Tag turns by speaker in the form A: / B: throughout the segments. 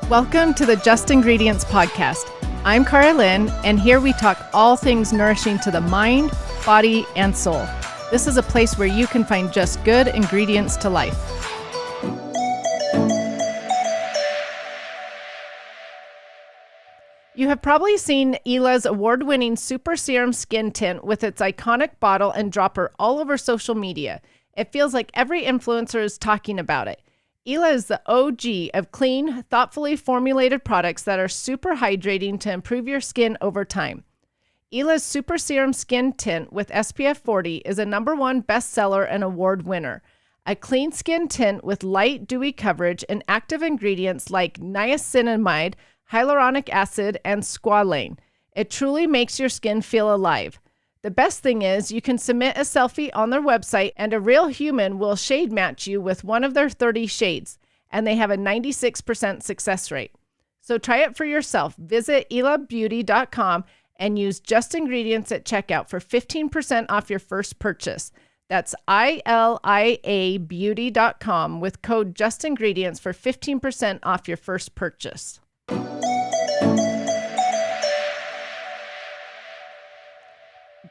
A: Welcome to the Just Ingredients podcast. I'm Cara Lynn, and here we talk all things nourishing to the mind, body, and soul. This is a place where you can find just good ingredients to life. You have probably seen Ila's award-winning Super Serum Skin Tint with its iconic bottle and dropper all over social media. It feels like every influencer is talking about it. Ila is the OG of clean, thoughtfully formulated products that are super hydrating to improve your skin over time. Ila's Super Serum Skin Tint with SPF 40 is a #1 bestseller and award winner. A clean skin tint with light, dewy coverage and active ingredients like niacinamide, hyaluronic acid, and squalane. It truly makes your skin feel alive. The best thing is you can submit a selfie on their website and a real human will shade match you with one of their 30 shades, and they have a 96% success rate. So try it for yourself. Visit ilabeauty.com and use Just Ingredients at checkout for 15% off your first purchase. That's ILIAbeauty.com with code Just Ingredients for 15% off your first purchase.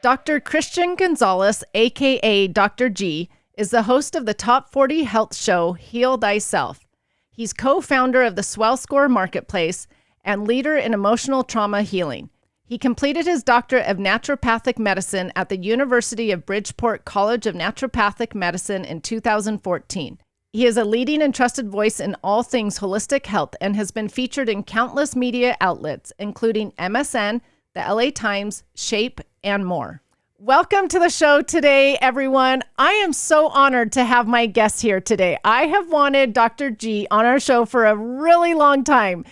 A: Dr. Christian Gonzalez, aka Dr. G, is the host of the top 40 health show, Heal Thyself. He's co-founder of the Swell Score marketplace and leader in emotional trauma healing. He completed his Doctorate of Naturopathic Medicine at the University of Bridgeport College of Naturopathic Medicine in 2014. He is a leading and trusted voice in all things holistic health and has been featured in countless media outlets, including MSN, the LA Times, Shape, and more. Welcome to the show today, everyone. I am so honored to have my guest here today. I have wanted Dr. G on our show for a really long time.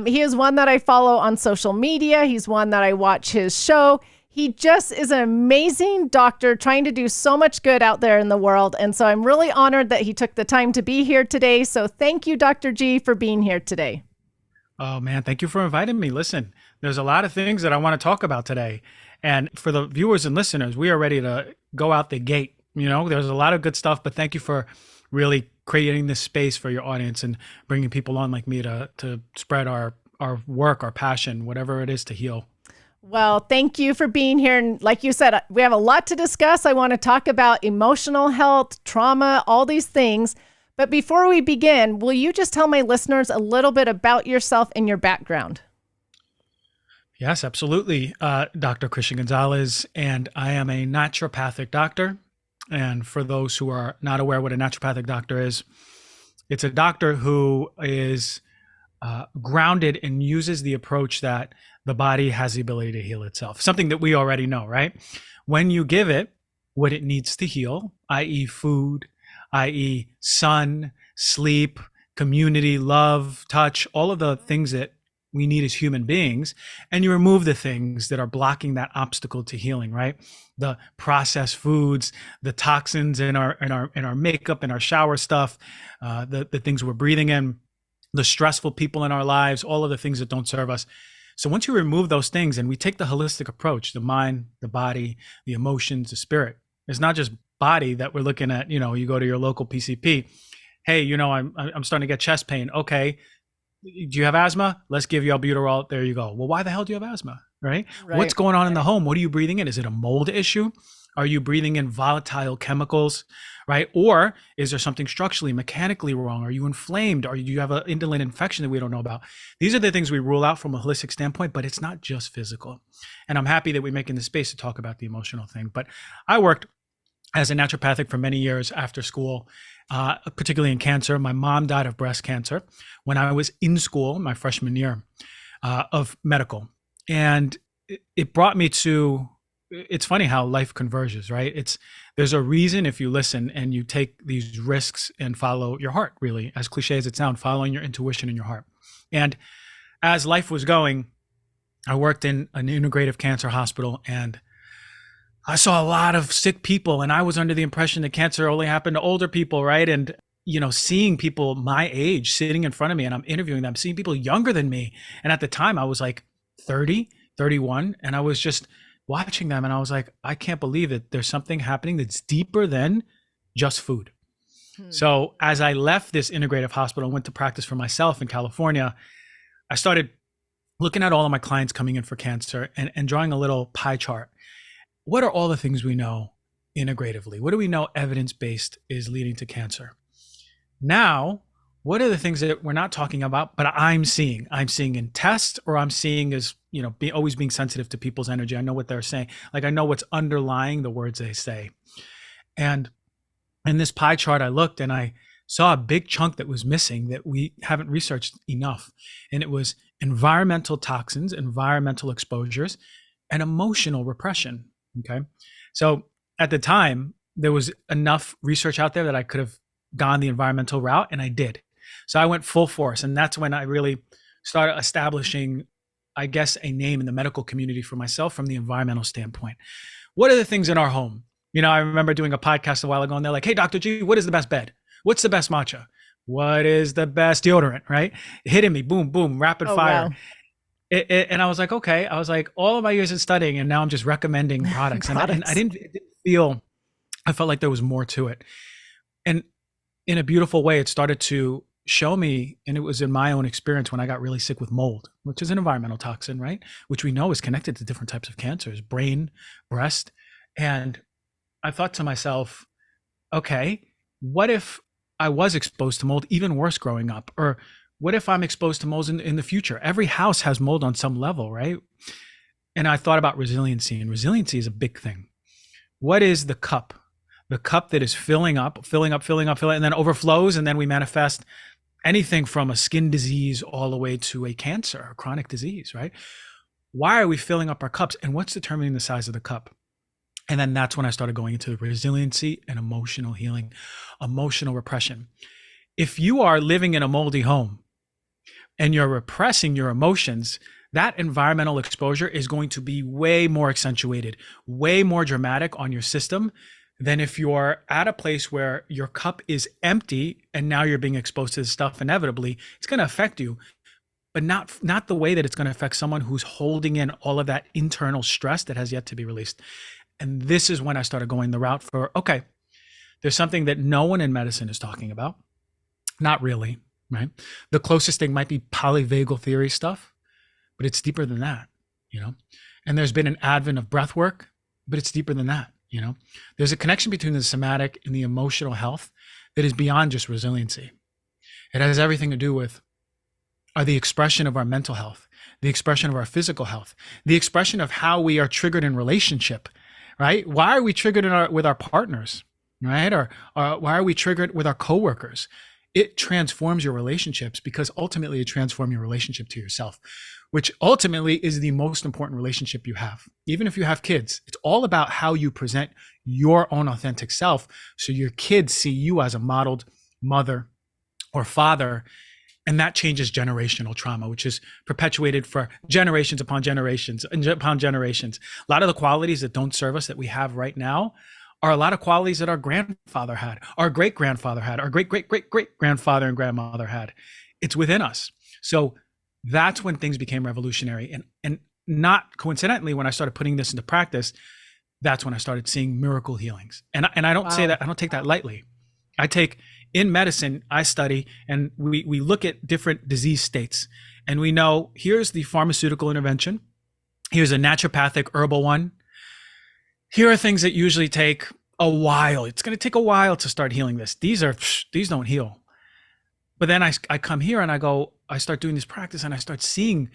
A: He is one that I follow on social media. He's one that I watch his show. He just is an amazing doctor trying to do so much good out there in the world. And so I'm really honored that he took the time to be here today. So thank you, Dr. G, for being here today.
B: Oh man, thank you for inviting me. Listen, there's a lot of things that I want to talk about today. And for the viewers and listeners, we are ready to go out the gate. You know, there's a lot of good stuff, but thank you for really creating this space for your audience and bringing people on like me to spread our work, our passion, whatever it is to heal.
A: Well, thank you for being here. And like you said, we have a lot to discuss. I want to talk about emotional health, trauma, all these things. But before we begin, will you just tell my listeners a little bit about yourself and your background?
B: Yes, absolutely. Dr. Christian Gonzalez, and I am a naturopathic doctor. And for those who are not aware what a naturopathic doctor is, it's a doctor who is grounded and uses the approach that the body has the ability to heal itself, something that we already know, right? When you give it what it needs to heal, i.e. food, i.e. sun, sleep, community, love, touch, all of the things that we need as human beings, and you remove the things that are blocking that obstacle to healing, right? The processed foods, the toxins in our makeup, in our shower stuff, the things we're breathing in, the stressful people in our lives, all of the things that don't serve us. So once you remove those things and we take the holistic approach, the mind, the body, the emotions, the spirit, it's not just body that we're looking at. You know, you go to your local PCP. Hey, you know, I'm starting to get chest pain. Okay. Do you have asthma? Let's give you albuterol. There you go. Well, why the hell do you have asthma? Right? What's going on in the home? What are you breathing in? Is it a mold issue? Are you breathing in volatile chemicals? Right? Or is there something structurally, mechanically wrong? Are you inflamed? Or do you have an indolent infection that we don't know about? These are the things we rule out from a holistic standpoint, but it's not just physical. And I'm happy that we're making the space to talk about the emotional thing. But I worked as a naturopathic for many years after school, particularly in cancer. My mom died of breast cancer when I was in school, my freshman year of medical. And it brought me to, it's funny how life converges, right? There's a reason if you listen and you take these risks and follow your heart, really, as cliche as it sounds, following your intuition in your heart. And as life was going, I worked in an integrative cancer hospital, and I saw a lot of sick people, and I was under the impression that cancer only happened to older people, right? And, you know, seeing people my age sitting in front of me and I'm interviewing them, seeing people younger than me. And at the time I was like 30, 31, and I was just watching them and I was like, I can't believe that there's something happening that's deeper than just food. So as I left this integrative hospital and went to practice for myself in California, I started looking at all of my clients coming in for cancer and drawing a little pie chart. What are all the things we know integratively? What do we know evidence-based is leading to cancer? Now, what are the things that we're not talking about, but I'm seeing? I'm seeing in tests, or I'm seeing as, always being sensitive to people's energy. I know what they're saying. Like, I know what's underlying the words they say. And in this pie chart, I looked and I saw a big chunk that was missing that we haven't researched enough. And it was environmental toxins, environmental exposures, and emotional repression. Okay. So at the time, there was enough research out there that I could have gone the environmental route, and I did. So I went full force. And that's when I really started establishing, I guess, a name in the medical community for myself from the environmental standpoint. What are the things in our home? I remember doing a podcast a while ago, and they're like, hey, Dr. G, what is the best bed? What's the best matcha? What is the best deodorant, right? Hitting me, boom, boom, rapid fire. Wow. And I was like, okay. I was like, all of my years of studying, and now I'm just recommending products. And I didn't feel, I felt like there was more to it. And in a beautiful way, it started to show me, and it was in my own experience when I got really sick with mold, which is an environmental toxin, right? Which we know is connected to different types of cancers, brain, breast. And I thought to myself, okay, what if I was exposed to mold even worse growing up? Or what if I'm exposed to mold in the future? Every house has mold on some level, right? And I thought about resiliency, and resiliency is a big thing. What is the cup? The cup that is filling up, and then overflows, and then we manifest anything from a skin disease all the way to a cancer, a chronic disease, right? Why are we filling up our cups, and what's determining the size of the cup? And then that's when I started going into resiliency and emotional healing, emotional repression. If you are living in a moldy home and you're repressing your emotions, that environmental exposure is going to be way more accentuated, way more dramatic on your system than if you're at a place where your cup is empty and now you're being exposed to this stuff. Inevitably, it's going to affect you, but not the way that it's going to affect someone who's holding in all of that internal stress that has yet to be released. And this is when I started going the route for, okay, there's something that no one in medicine is talking about. Not really, right? The closest thing might be polyvagal theory stuff, but it's deeper than that, And there's been an advent of breath work, but it's deeper than that, There's a connection between the somatic and the emotional health that is beyond just resiliency. It has everything to do with the expression of our mental health, the expression of our physical health, the expression of how we are triggered in relationship, right? Why are we triggered with our partners, right? Or why are we triggered with our coworkers? It transforms your relationships, because ultimately it transforms your relationship to yourself, which ultimately is the most important relationship you have. Even if you have kids, it's all about how you present your own authentic self, so your kids see you as a modeled mother or father. And that changes generational trauma, which is perpetuated for generations upon generations upon generations. A lot of the qualities that don't serve us that we have right now are a lot of qualities that our grandfather had, our great-grandfather had, our great-great-great-great-grandfather and grandmother had. It's within us. So that's when things became revolutionary. And not coincidentally, when I started putting this into practice, that's when I started seeing miracle healings. And I don't say that, I don't take that lightly. In medicine, I study, and we look at different disease states, and we know here's the pharmaceutical intervention, here's a naturopathic herbal one. Here are things that usually take a while. It's going to take a while to start healing this. These don't heal. But then I come here and I start doing this practice, and I start seeing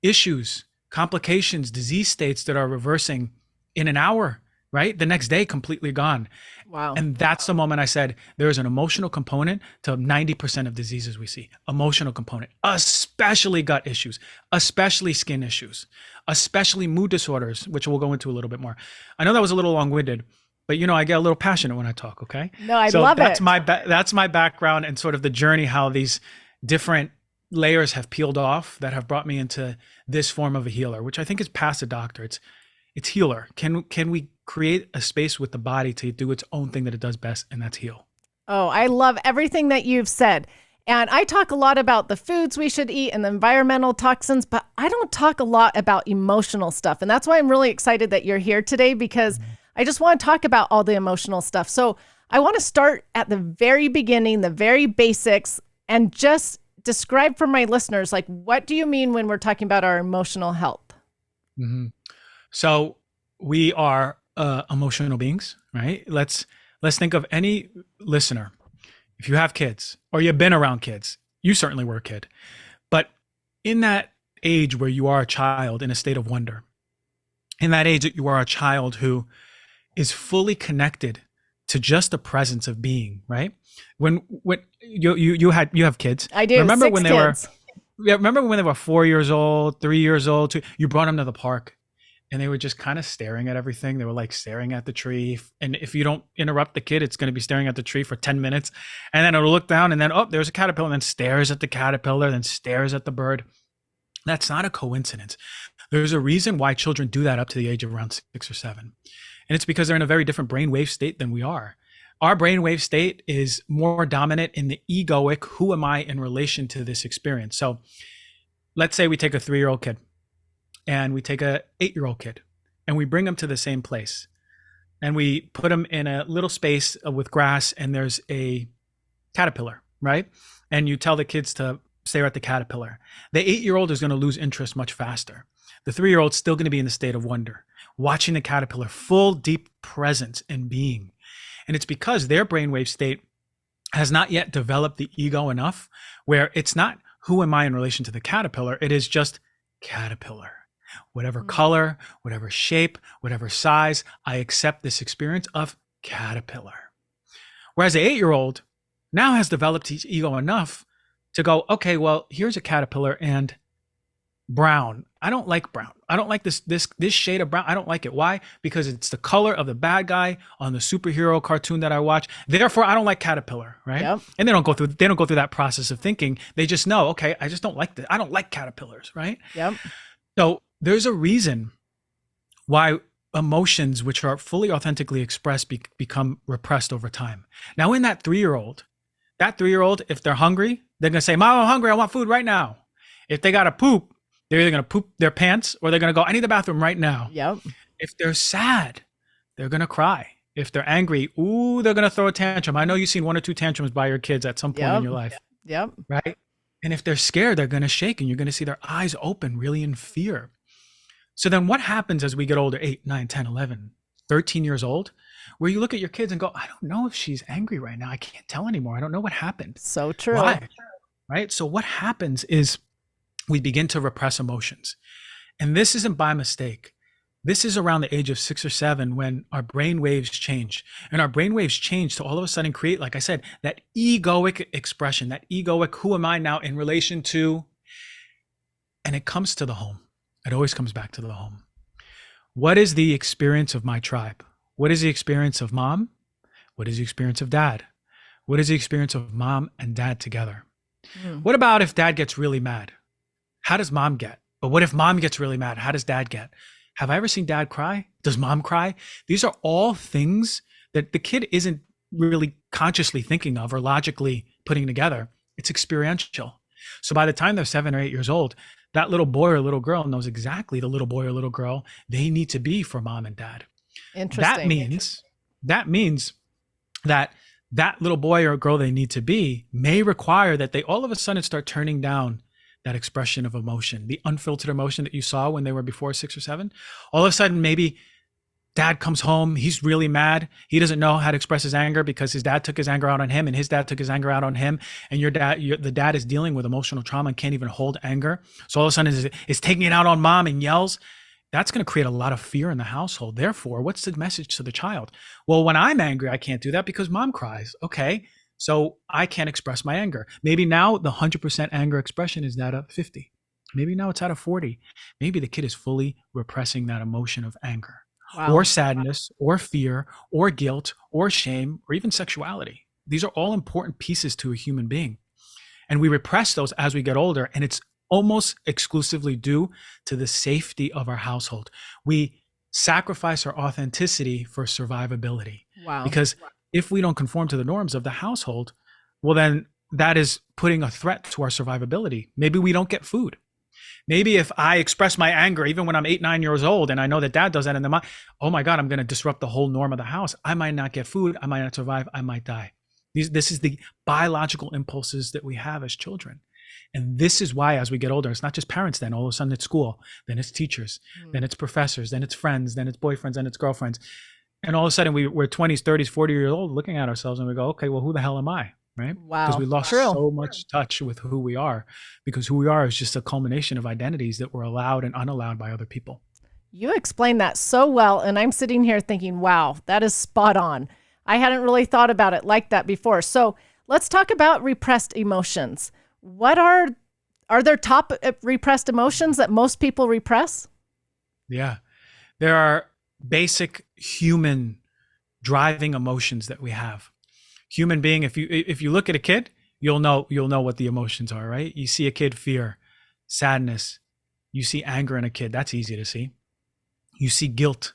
B: issues, complications, disease states that are reversing in an hour, right? The next day, completely gone.
A: Wow.
B: And that's the moment I said, there's an emotional component to 90% of diseases we see. Emotional component, especially gut issues, especially skin issues, especially mood disorders, which we'll go into a little bit more. I know that was a little long-winded, but I get a little passionate when I talk, okay?
A: No, I love it.
B: That's my background and sort of the journey, how these different layers have peeled off that have brought me into this form of a healer, which I think is past a doctor. It's healer. Can we create a space with the body to do its own thing that it does best, and that's heal?
A: Oh, I love everything that you've said. And I talk a lot about the foods we should eat and the environmental toxins, but I don't talk a lot about emotional stuff. And that's why I'm really excited that you're here today, because I just want to talk about all the emotional stuff. So I want to start at the very beginning, the very basics, and just describe for my listeners, like, what do you mean when we're talking about our emotional health?
B: Mm-hmm. So we are emotional beings, right? Let's think of any listener. If you have kids or you've been around kids, you certainly were a kid, but in that age where you are a child in a state of wonder, in that age that you are a child who is fully connected to just the presence of being, right? When you have kids.
A: I do.
B: Remember
A: 6
B: when they
A: kids.
B: remember when they were 4 years old, 3 years old, you brought them to the park and they were just kind of staring at everything. They were like staring at the tree. And if you don't interrupt the kid, it's going to be staring at the tree for 10 minutes. And then it'll look down and then, oh, there's a caterpillar, and then stares at the caterpillar, then stares at the bird. That's not a coincidence. There's a reason why children do that up to the age of around 6 or 7. And it's because they're in a very different brainwave state than we are. Our brainwave state is more dominant in the egoic, who am I in relation to this experience? So let's say we take a 3-year-old kid and we take a 8-year-old kid and we bring them to the same place and we put them in a little space with grass and there's a caterpillar, right? And you tell the kids to stare at the caterpillar. The 8-year-old is going to lose interest much faster. The 3-year-old's still going to be in the state of wonder, watching the caterpillar, full deep presence and being. And it's because their brainwave state has not yet developed the ego enough where it's not who am I in relation to the caterpillar, it is just caterpillar. Whatever color, whatever shape, whatever size, I accept this experience of caterpillar. Whereas the 8-year-old now has developed his ego enough to go, okay, well, here's a caterpillar and brown. I don't like brown. I don't like this shade of brown. I don't like it. Why? Because it's the color of the bad guy on the superhero cartoon that I watch. Therefore, I don't like caterpillar, right? Yep. And they don't go through that process of thinking. They just know, okay, I just don't like this. I don't like caterpillars, right?
A: Yep.
B: So there's a reason why emotions which are fully authentically expressed become repressed over time. Now in that 3-year-old, if they're hungry, they're going to say, Mom, I'm hungry. I want food right now. If they got to poop, they're either going to poop their pants or they're going to go, I need the bathroom right now.
A: Yep.
B: If they're sad, they're going to cry. If they're angry, they're going to throw a tantrum. I know you've seen 1 or 2 tantrums by your kids at some point in your life.
A: Yep.
B: Right? And if they're scared, they're going to shake and you're going to see their eyes open really in fear. So then what happens as we get older, 8, 9, 10, 11, 13 years old, where you look at your kids and go, I don't know if she's angry right now. I can't tell anymore. I don't know what happened.
A: So true.
B: Why? Right? So what happens is we begin to repress emotions. And this isn't by mistake. This is around the age of 6 or 7 when our brain waves change. And our brain waves change to all of a sudden create, like I said, that egoic expression, that egoic, who am I now in relation to? And it comes to the home. It always comes back to the home. What is the experience of my tribe? What is the experience of mom? What is the experience of dad? What is the experience of mom and dad together? What about if dad gets really mad? How does mom get? But what if mom gets really mad? How does dad get? Have I ever seen dad cry? Does mom cry? These are all things that the kid isn't really consciously thinking of or logically putting together. It's experiential. So by the time they're 7 or 8 years old, that little boy or little girl knows exactly the little boy or little girl they need to be for mom and dad.
A: Interesting.
B: That means that little boy or girl they need to be may require that they all of a sudden start turning down that expression of emotion, the unfiltered emotion that you saw when they were before 6 or 7. All of a sudden, maybe dad comes home, he's really mad. He doesn't know how to express his anger because his dad took his anger out on him and his dad took his anger out on him. And the dad is dealing with emotional trauma and can't even hold anger. So all of a sudden is taking it out on mom and yells. That's going to create a lot of fear in the household. Therefore, what's the message to the child? Well, when I'm angry, I can't do that because mom cries. Okay, so I can't express my anger. Maybe now the 100% anger expression is at a 50. Maybe now it's at a 40. Maybe the kid is fully repressing that emotion of anger. Wow. Or sadness, or fear, or guilt, or shame, or even sexuality. These are all important pieces to a human being. And we repress those as we get older, and it's almost exclusively due to the safety of our household. We sacrifice our authenticity for survivability.
A: Wow.
B: Because if we don't conform to the norms of the household, well, then that is putting a threat to our survivability. Maybe we don't get food. Maybe if I express my anger, even when I'm 8, 9 years old, and I know that dad does that, and then oh my God, I'm going to disrupt the whole norm of the house. I might not get food. I might not survive. I might die. This is the biological impulses that we have as children. And this is why, as we get older, it's not just parents then. All of a sudden it's school, then it's teachers, then it's professors, then it's friends, then it's boyfriends, then it's girlfriends. And all of a sudden we're 20s, 30s, 40 years old looking at ourselves and we go, okay, well, who the hell am I? Right?
A: Wow.
B: Because we lost so much touch with who we are, because who we are is just a culmination of identities that were allowed and unallowed by other people.
A: You explained that so well. And I'm sitting here thinking, wow, that is spot on. I hadn't really thought about it like that before. So let's talk about repressed emotions. What are there top repressed emotions that most people repress?
B: Yeah. There are basic human driving emotions that we have. Human being, if you look at a kid, you'll know what the emotions are, right? You see a kid, fear, sadness. You see anger in a kid. That's easy to see. You see guilt,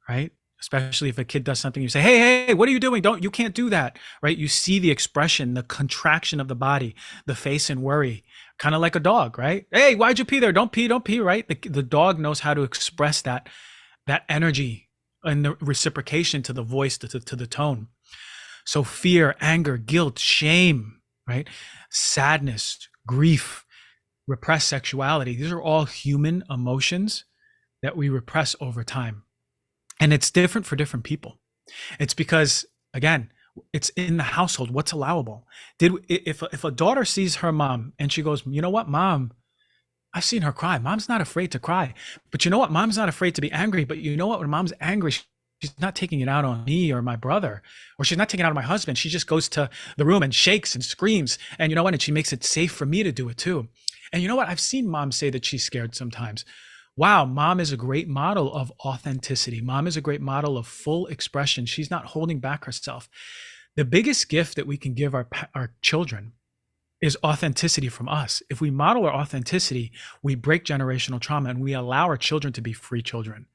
B: right? Especially if a kid does something, you say, hey, what are you doing? You can't do that, right? You see the expression, the contraction of the body, the face in worry, kind of like a dog, right? Hey, why'd you pee there? Don't pee, right? The dog knows how to express that energy and the reciprocation to the voice, to the tone. So fear, anger, guilt, shame, right? Sadness, grief, repressed sexuality. These are all human emotions that we repress over time. And it's different for different people. It's because, again, it's in the household. What's allowable? If a daughter sees her mom and she goes, you know what, Mom, I've seen her cry. Mom's not afraid to cry. But you know what? Mom's not afraid to be angry. But you know what? When Mom's angry, she's not taking it out on me or my brother, or she's not taking it out on my husband. She just goes to the room and shakes and screams. And you know what? And she makes it safe for me to do it too. And you know what? I've seen Mom say that she's scared sometimes. Wow, Mom is a great model of authenticity. Mom is a great model of full expression. She's not holding back herself. The biggest gift that we can give our children is authenticity from us. If we model our authenticity, we break generational trauma and we allow our children to be free children.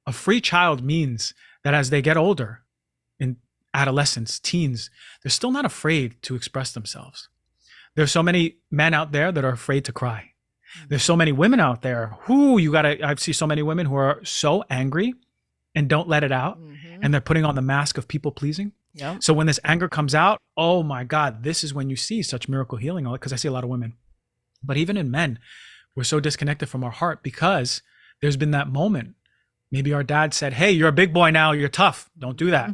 B: A free child means that as they get older, in adolescence, teens, they're still not afraid to express themselves. There's so many men out there that are afraid to cry. There's so many women out there I see so many women who are so angry and don't let it out. And they're putting on the mask of people pleasing.
A: Yep.
B: So when this anger comes out, oh my God, this is when you see such miracle healing, because I see a lot of women. But even in men, we're so disconnected from our heart because there's been that moment. Maybe our dad said, hey, you're a big boy now, you're tough. Don't do that.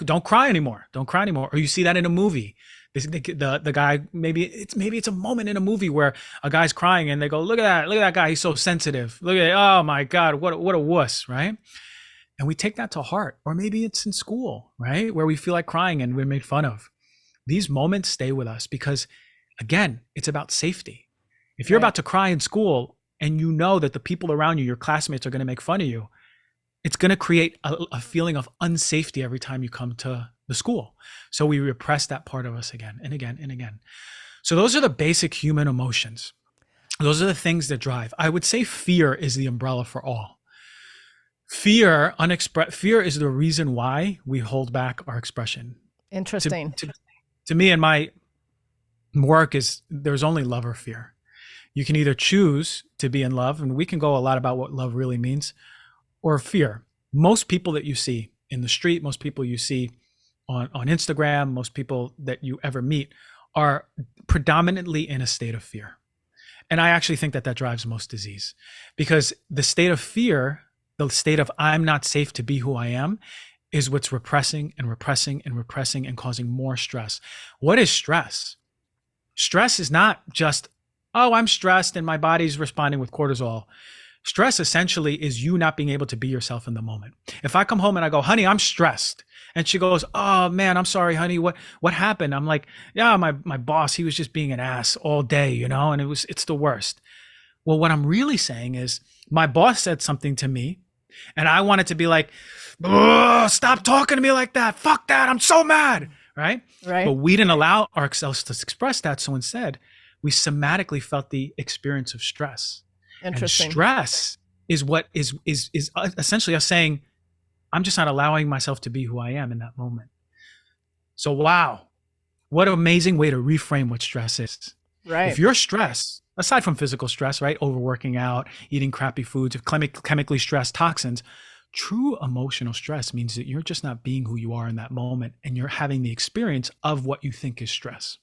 B: Don't cry anymore. Don't cry anymore. Or you see that in a movie. The guy, maybe it's a moment in a movie where a guy's crying and they go, look at that guy, he's so sensitive. Look at it, oh my God, what a wuss, right? And we take that to heart. Or maybe it's in school, right? Where we feel like crying and we're made fun of. These moments stay with us because, again, it's about safety. If you're about to cry in school and you know that the people around you, your classmates, are going to make fun of you, it's going to create a feeling of unsafety every time you come to the school. So we repress that part of us again and again and again. So those are the basic human emotions. Those are the things that drive. I would say fear is the umbrella for all. Fear is the reason why we hold back our expression.
A: Interesting.
B: To me, in my work, there's only love or fear. You can either choose to be in love, and we can go a lot about what love really means, or fear. Most people that you see in the street, most people you see on Instagram, most people that you ever meet are predominantly in a state of fear. And I actually think that drives most disease, because the state of fear, the state of I'm not safe to be who I am, is what's repressing and repressing and repressing and causing more stress. What is stress? Stress is not just, oh, I'm stressed and my body's responding with cortisol. Stress essentially is you not being able to be yourself in the moment. If I come home and I go, honey, I'm stressed. And she goes, oh man, I'm sorry, honey. What happened? I'm like, yeah, my boss, he was just being an ass all day, and it's the worst. Well, what I'm really saying is my boss said something to me and I wanted to be like, stop talking to me like that. Fuck that. I'm so mad. Right. But we didn't allow ourselves to express that. So instead, we somatically felt the experience of stress.
A: Interesting.
B: And stress is what is essentially us saying, I'm just not allowing myself to be who I am in that moment. So, wow, what an amazing way to reframe what stress is.
A: Right.
B: If you're stressed, aside from physical stress, right, overworking out, eating crappy foods, chemically stressed toxins, true emotional stress means that you're just not being who you are in that moment, and you're having the experience of what you think is stress.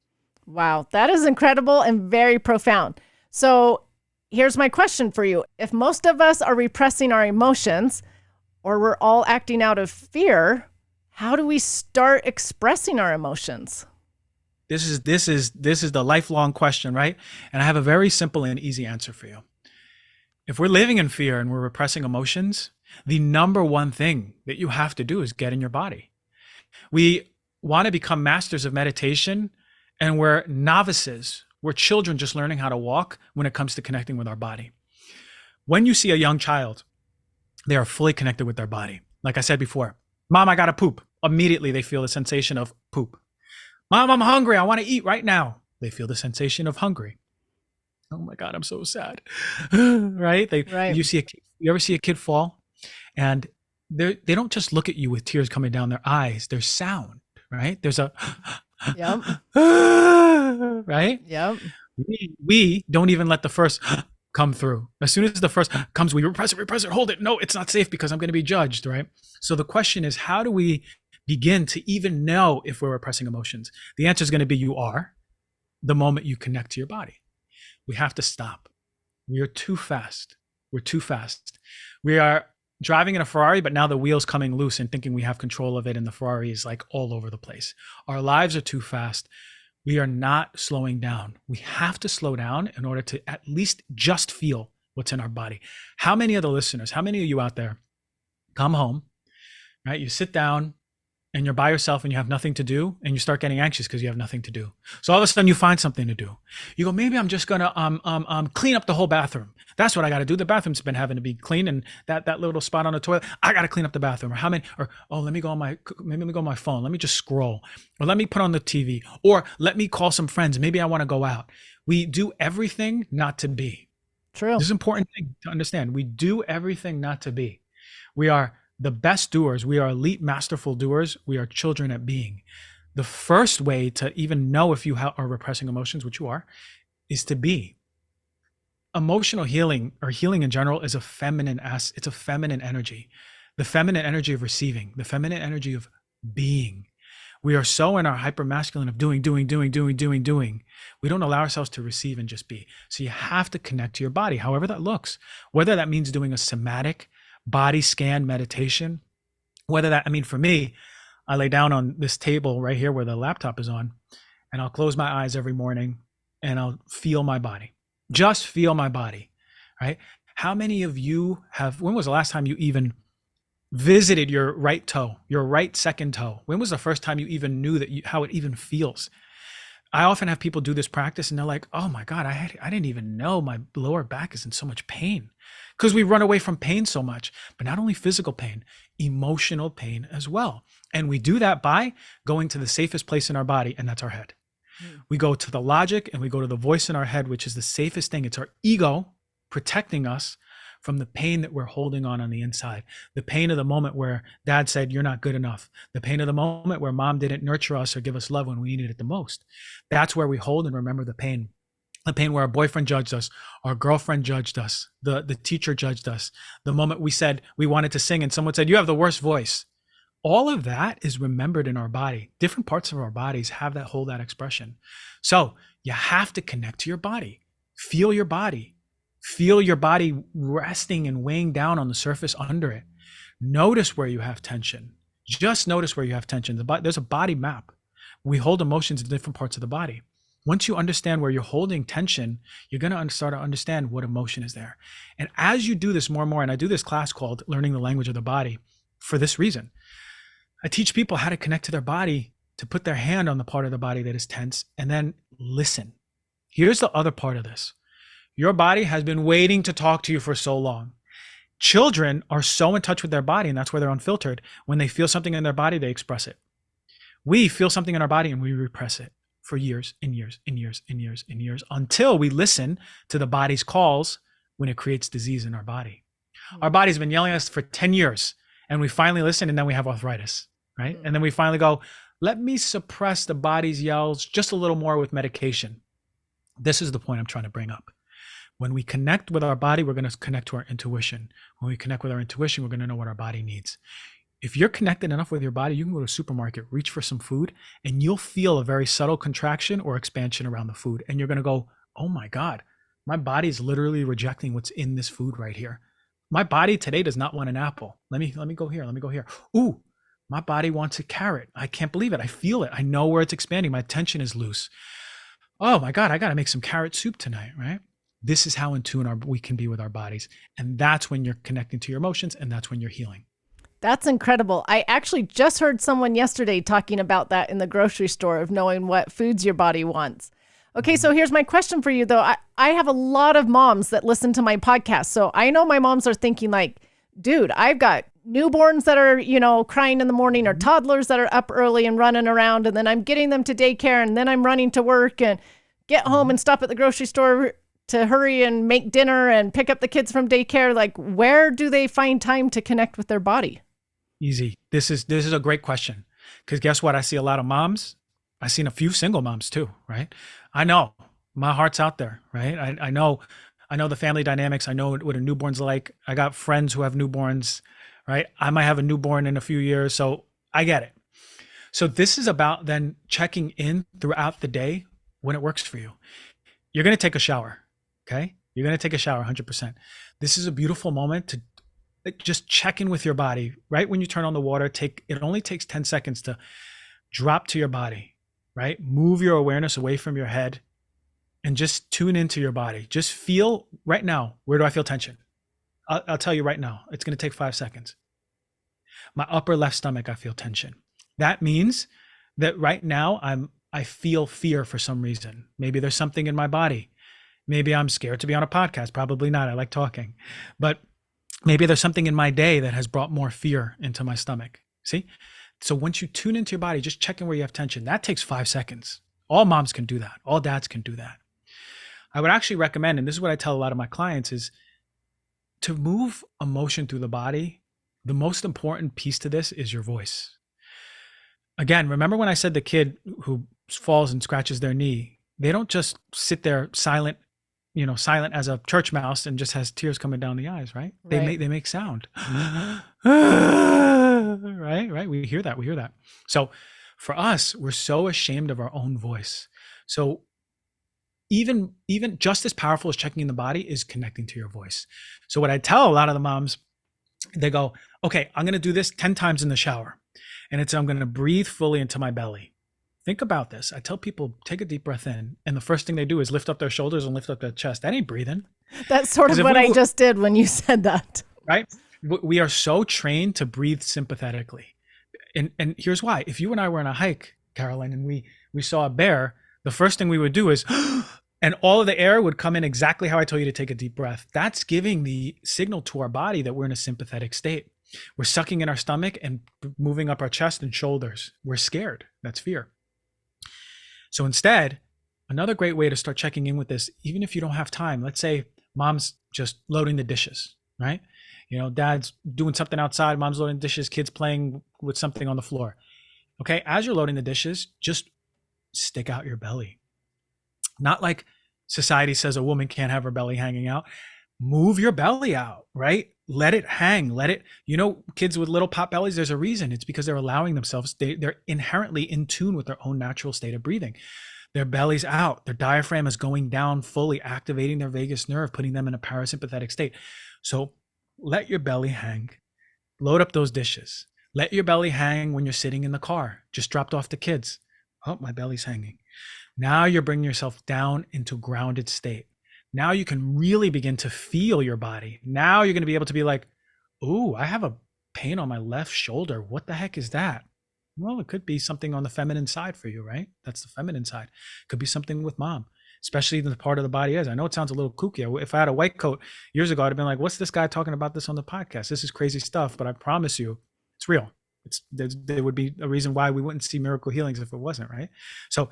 A: Wow, that is incredible and very profound. So here's my question for you. If most of us are repressing our emotions or we're all acting out of fear, how do we start expressing our emotions?
B: This is the lifelong question, right? And I have a very simple and easy answer for you. If we're living in fear and we're repressing emotions, the number one thing that you have to do is get in your body. We want to become masters of meditation, and we're novices. We're children just learning how to walk when it comes to connecting with our body. When you see a young child, they are fully connected with their body. Like I said before, Mom, I got to poop. Immediately they feel the sensation of poop. Mom, I'm hungry. I want to eat right now. They feel the sensation of hungry. Oh my God, I'm so sad. Right?
A: Right.
B: You ever see a kid fall, and they don't just look at you with tears coming down their eyes. There's sound, right? There's a
A: Yep.
B: right?
A: Yep.
B: We don't even let the first come through. As soon as the first comes, we repress it, hold it. No, it's not safe because I'm going to be judged, right? So the question is, how do we begin to even know if we're repressing emotions? The answer is going to be you are, the moment you connect to your body. We have to stop. We are too fast. We're too fast. We are driving in a Ferrari, but now the wheel's coming loose and thinking we have control of it, and the Ferrari is like all over the place. Our lives are too fast. We are not slowing down. We have to slow down in order to at least just feel what's in our body. How many of the listeners, how many of you out there come home, right? You sit down and you're by yourself and you have nothing to do, and you start getting anxious because you have nothing to do. So all of a sudden you find something to do. You go, maybe I'm just gonna clean up the whole bathroom. That's what I got to do. The bathroom's been having to be clean, and that little spot on the toilet, I got to clean up the bathroom. Let me go on my phone. Let me just scroll, or let me put on the TV, or let me call some friends. Maybe I want to go out. We do everything not to be.
A: True.
B: This is an important thing to understand. We do everything not to be. We are the best doers. We are elite, masterful doers. We are children at being. The first way to even know if you are repressing emotions, which you are, is to be. Emotional healing, or healing in general, is it's a feminine energy. The feminine energy of receiving, the feminine energy of being. We are so in our hypermasculine of doing. We don't allow ourselves to receive and just be. So you have to connect to your body, however that looks, whether that means doing a somatic body scan meditation, for me, I lay down on this table right here where the laptop is on, and I'll close my eyes every morning and I'll feel my body. Just feel my body, right? How many of you when was the last time you even visited your right toe, your right second toe? When was the first time you even knew how it even feels? I often have people do this practice and they're like, oh my God, I didn't even know my lower back is in so much pain. Because we run away from pain so much, but not only physical pain, emotional pain as well. And we do that by going to the safest place in our body, and that's our head. We go to the logic and we go to the voice in our head, which is the safest thing. It's our ego protecting us from the pain that we're holding on the inside. The pain of the moment where dad said, you're not good enough. The pain of the moment where mom didn't nurture us or give us love when we needed it the most. That's where we hold and remember the pain. The pain where our boyfriend judged us, our girlfriend judged us, the teacher judged us, the moment we said we wanted to sing and someone said, you have the worst voice. All of that is remembered in our body. Different parts of our bodies hold that expression. So you have to connect to your body. Feel your body. Feel your body resting and weighing down on the surface under it. Notice where you have tension. Just notice where you have tension. There's a body map. We hold emotions in different parts of the body. Once you understand where you're holding tension, you're going to start to understand what emotion is there. And as you do this more and more, and I do this class called Learning the Language of the Body for this reason, I teach people how to connect to their body, to put their hand on the part of the body that is tense, and then listen. Here's the other part of this. Your body has been waiting to talk to you for so long. Children are so in touch with their body, and that's where they're unfiltered. When they feel something in their body, they express it. We feel something in our body and we repress it for years and years and years and years and years until we listen to the body's calls when it creates disease in our body. Our body's been yelling at us for 10 years and we finally listen, and then we have arthritis, right? And then we finally go, let me suppress the body's yells just a little more with medication. This is the point I'm trying to bring up. When we connect with our body, we're going to connect to our intuition. When we connect with our intuition, we're going to know what our body needs. if you're connected enough with your body, you can go to a supermarket, reach for some food, and you'll feel a very subtle contraction or expansion around the food. And you're going to go, oh my God, my body is literally rejecting what's in this food right here. My body today does not want an apple. Let me go here. Let me go here. Ooh, my body wants a carrot. I can't believe it. I feel it. I know where it's expanding. My tension is loose. Oh my God, I got to make some carrot soup tonight, right? This is how in tune we can be with our bodies. And that's when you're connecting to your emotions, and that's when you're healing.
A: That's incredible. I actually just heard someone yesterday talking about that in the grocery store, of knowing what foods your body wants. Okay, so here's my question for you, though. I have a lot of moms that listen to my podcast. So I know my moms are thinking like, dude, I've got newborns that are, crying in the morning, or toddlers that are up early and running around. And then I'm getting them to daycare, and then I'm running to work and get home and stop at the grocery store to hurry and make dinner and pick up the kids from daycare. Like, where do they find time to connect with their body?
B: Easy. This is a great question, because guess what? I see a lot of moms. I've seen a few single moms too, right? I know my heart's out there, right? I know the family dynamics. I know what a newborn's like. I got friends who have newborns, right? I might have a newborn in a few years, so I get it. So this is about then checking in throughout the day when it works for you. You're going to take a shower, okay? You're going to take a shower 100%. This is a beautiful moment to just check in with your body. Right when you turn on the water, it only takes 10 seconds to drop to your body, right? Move your awareness away from your head and just tune into your body. Just feel right now, where do I feel tension? I'll tell you right now, it's going to take 5 seconds. My upper left stomach, I feel tension. That means that right now I feel fear for some reason. Maybe there's something in my body. Maybe I'm scared to be on a podcast. Probably not. I like talking. But maybe there's something in my day that has brought more fear into my stomach. See? So once you tune into your body, just checking where you have tension, that takes 5 seconds. All moms can do that. All dads can do that. I would actually recommend, and this is what I tell a lot of my clients, is to move emotion through the body. The most important piece to this is your voice. Again, remember when I said the kid who falls and scratches their knee, they don't just sit there silent as a church mouse and just has tears coming down the eyes, right? They make sound. Right. We hear that. So for us, we're so ashamed of our own voice. So even just as powerful as checking in the body is connecting to your voice. So what I tell a lot of the moms, they go, okay, I'm going to do this 10 times in the shower. And I'm going to breathe fully into my belly. Think about this. I tell people, take a deep breath in. And the first thing they do is lift up their shoulders and lift up their chest. That ain't breathing.
A: That's sort of what I just did when you said that.
B: Right? We are so trained to breathe sympathetically. And here's why. If you and I were on a hike, Caroline, and we saw a bear, the first thing we would do is, and all of the air would come in exactly how I told you to take a deep breath. That's giving the signal to our body that we're in a sympathetic state. We're sucking in our stomach and moving up our chest and shoulders. We're scared. That's fear. So instead, another great way to start checking in with this, even if you don't have time, let's say mom's just loading the dishes, right? Dad's doing something outside, mom's loading dishes, kids playing with something on the floor. Okay, as you're loading the dishes, just stick out your belly. Not like society says a woman can't have her belly hanging out. Move your belly out, right? Let it hang, kids with little pot bellies, there's a reason. It's because they're allowing themselves, they're inherently in tune with their own natural state of breathing. Their belly's out, their diaphragm is going down fully, activating their vagus nerve, putting them in a parasympathetic state. So let your belly hang, load up those dishes. Let your belly hang when you're sitting in the car, just dropped off the kids. Oh, my belly's hanging. Now you're bringing yourself down into grounded state. Now you can really begin to feel your body. Now you're going to be able to be like, ooh, I have a pain on my left shoulder. What the heck is that? Well, it could be something on the feminine side for you, right? That's the feminine side. Could be something with mom, especially the part of the body is. I know it sounds a little kooky. If I had a white coat years ago, I'd have been like, what's this guy talking about this on the podcast? This is crazy stuff, but I promise you, it's real. There would be a reason why we wouldn't see miracle healings if it wasn't, right? So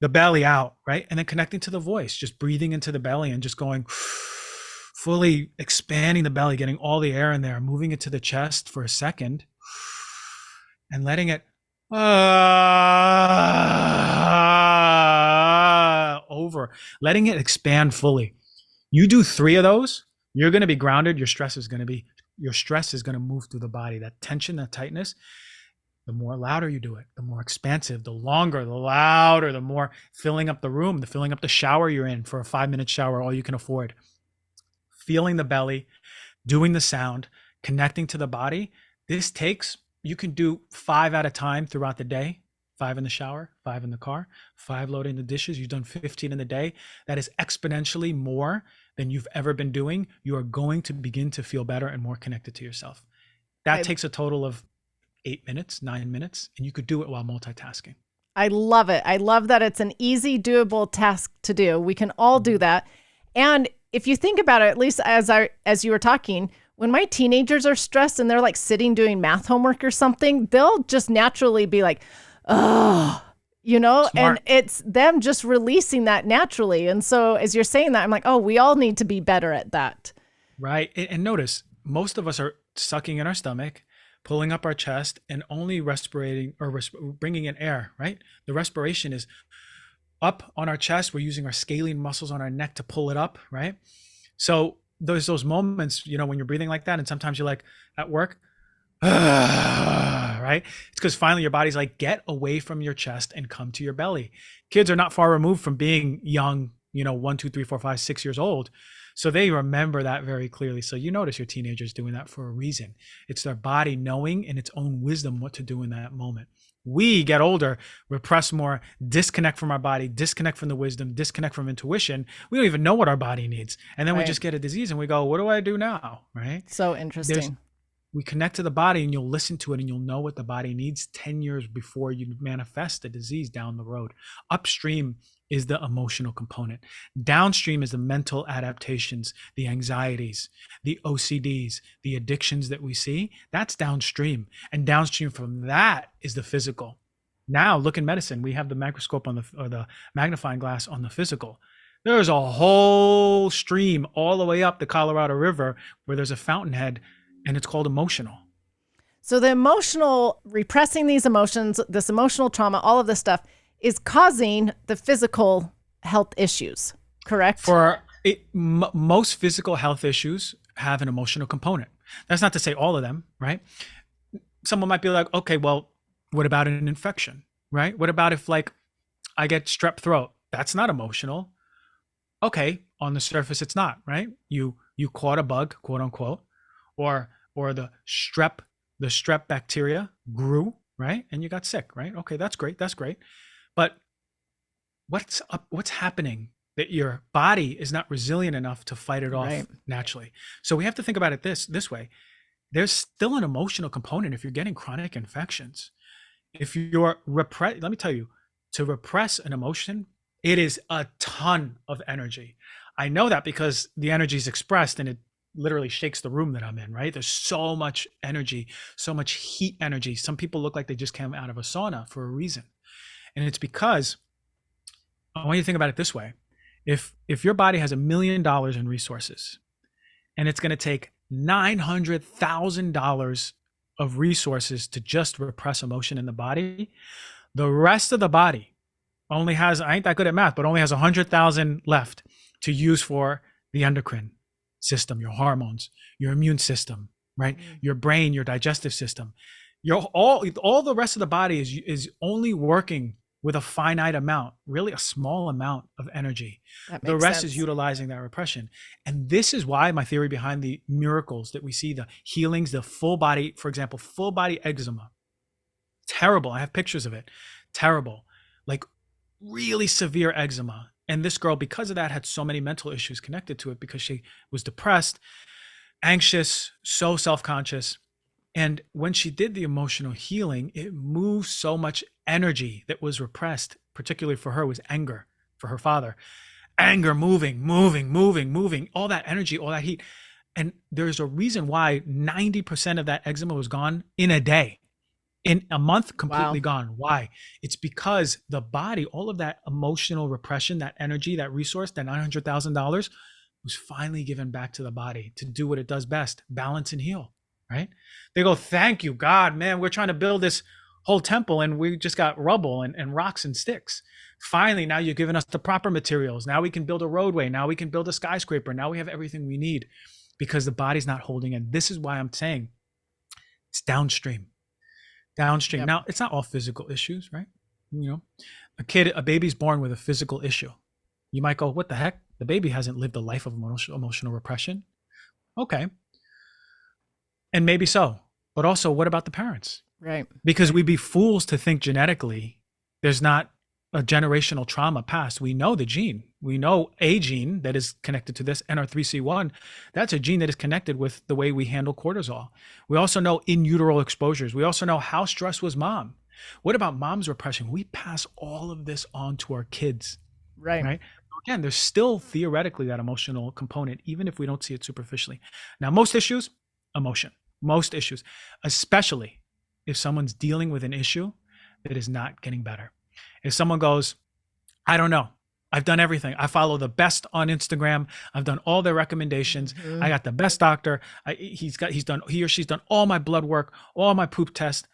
B: the belly out, right? And then connecting to the voice, just breathing into the belly and just going fully expanding the belly, getting all the air in there, moving it to the chest for a second and letting it over, letting it expand fully. You do 3 of those, you're going to be grounded. Your stress is going to be your stress is going to move through the body. That tension, that tightness, the more louder you do it, the more expansive, the longer, the louder, the more filling up the room, the filling up the shower you're in for a 5-minute shower, all you can afford. Feeling the belly, doing the sound, connecting to the body. This takes, you can do 5 at a time throughout the day. 5 in the shower, 5 in the car, 5 loading the dishes. You've done 15 in the day. That is exponentially more than you've ever been doing. You are going to begin to feel better and more connected to yourself. That takes a total of 8 minutes, 9 minutes, and you could do it while multitasking.
A: I love it. I love that it's an easy, doable task to do. We can all do that. And if you think about it, at least as you were talking, when my teenagers are stressed and they're like sitting doing math homework or something, they'll just naturally be like, oh, Smart. And it's them just releasing that naturally. And so as you're saying that, I'm like, oh, we all need to be better at that.
B: Right. And notice, most of us are sucking in our stomach, pulling up our chest, and only respirating or bringing in air, right? The respiration is up on our chest. We're using our scalene muscles on our neck to pull it up, right? So there's those moments, when you're breathing like that, and sometimes you're like at work, right? It's because finally your body's like, get away from your chest and come to your belly. Kids are not far removed from being young, 1, 2, 3, 4, 5, 6 years old. So they remember that very clearly. So you notice your teenagers doing that for a reason. It's their body knowing in its own wisdom what to do in that moment. We get older, repress more, disconnect from our body, disconnect from the wisdom, disconnect from intuition. We don't even know what our body needs. And then we just get a disease and we go, what do I do now? Right?
A: So interesting.
B: We connect to the body and you'll listen to it and you'll know what the body needs 10 years before you manifest the disease down the road. Upstream is the emotional component. Downstream is the mental adaptations, the anxieties, the OCDs, the addictions that we see. That's downstream. And downstream from that is the physical. Now look in medicine, we have the microscope or the magnifying glass on the physical. There's a whole stream all the way up the Colorado River where there's a fountainhead, and it's called emotional.
A: So the emotional, repressing these emotions, this emotional trauma, all of this stuff is causing the physical health issues, correct?
B: Most physical health issues have an emotional component. That's not to say all of them, right? Someone might be like, okay, well, what about an infection, right? What about if I get strep throat? That's not emotional. Okay, on the surface, it's not, right? You caught a bug, quote unquote, or the strep bacteria grew, right? And you got sick, right? Okay, that's great. But what's happening that your body is not resilient enough to fight it off naturally? So we have to think about it this way. There's still an emotional component if you're getting chronic infections. If you're let me tell you, to repress an emotion, it is a ton of energy. I know that because the energy is expressed and it literally shakes the room that I'm in, right? There's so much energy, so much heat energy. Some people look like they just came out of a sauna for a reason. And it's because, I want you to think about it this way. If your body has $1 million in resources and it's going to take $900,000 of resources to just repress emotion in the body, the rest of the body only has, I ain't that good at math, but only has 100,000 left to use for the endocrine system, your hormones, your immune system, right? Your brain, your digestive system. All the rest of the body is only working with a finite amount, really a small amount of energy. The rest is utilizing that repression. And this is why my theory behind the miracles that we see, the healings, the full body, for example, full body eczema, terrible. I have pictures of it. Terrible. Like really severe eczema. And this girl, because of that, had so many mental issues connected to it because she was depressed, anxious, so self-conscious. And when she did the emotional healing, it moved so much energy that was repressed, particularly for her was anger for her father. Anger moving, all that energy, all that heat. And there's a reason why 90% of that eczema was gone in a day. In a month, completely gone. Why? It's because the body, all of that emotional repression, that energy, that resource, that $900,000 was finally given back to the body to do what it does best, balance and heal, right? They go, thank you, God, man, we're trying to build this whole temple and we just got rubble and rocks and sticks. Finally, now you're giving us the proper materials. Now we can build a roadway. Now we can build a skyscraper. Now we have everything we need. because the body's not holding in. This is why I'm saying it's downstream. Downstream.
A: Yep.
B: Now, it's not all physical issues, right? You know, a baby's born with a physical issue. You might go, what the heck? The baby hasn't lived a life of emotional repression. Okay. And maybe so. But also, what about the parents?
A: Right.
B: Because we'd be fools to think genetically there's not a generational trauma passed. We know the gene. We know a gene that is connected to this, NR3C1. That's a gene that is connected with the way we handle cortisol. We also know in utero exposures. We also know how stressed was mom. What about mom's repression? We pass all of this on to our kids. Right. Again, there's still theoretically that emotional component, even if we don't see it superficially. Now, most issues, emotion. Most issues, especially if someone's dealing with an issue that is not getting better. If someone goes, I don't know, I've done everything. I follow the best on Instagram. I've done all their recommendations. I got the best doctor. He or she's done all my blood work, all my poop tests.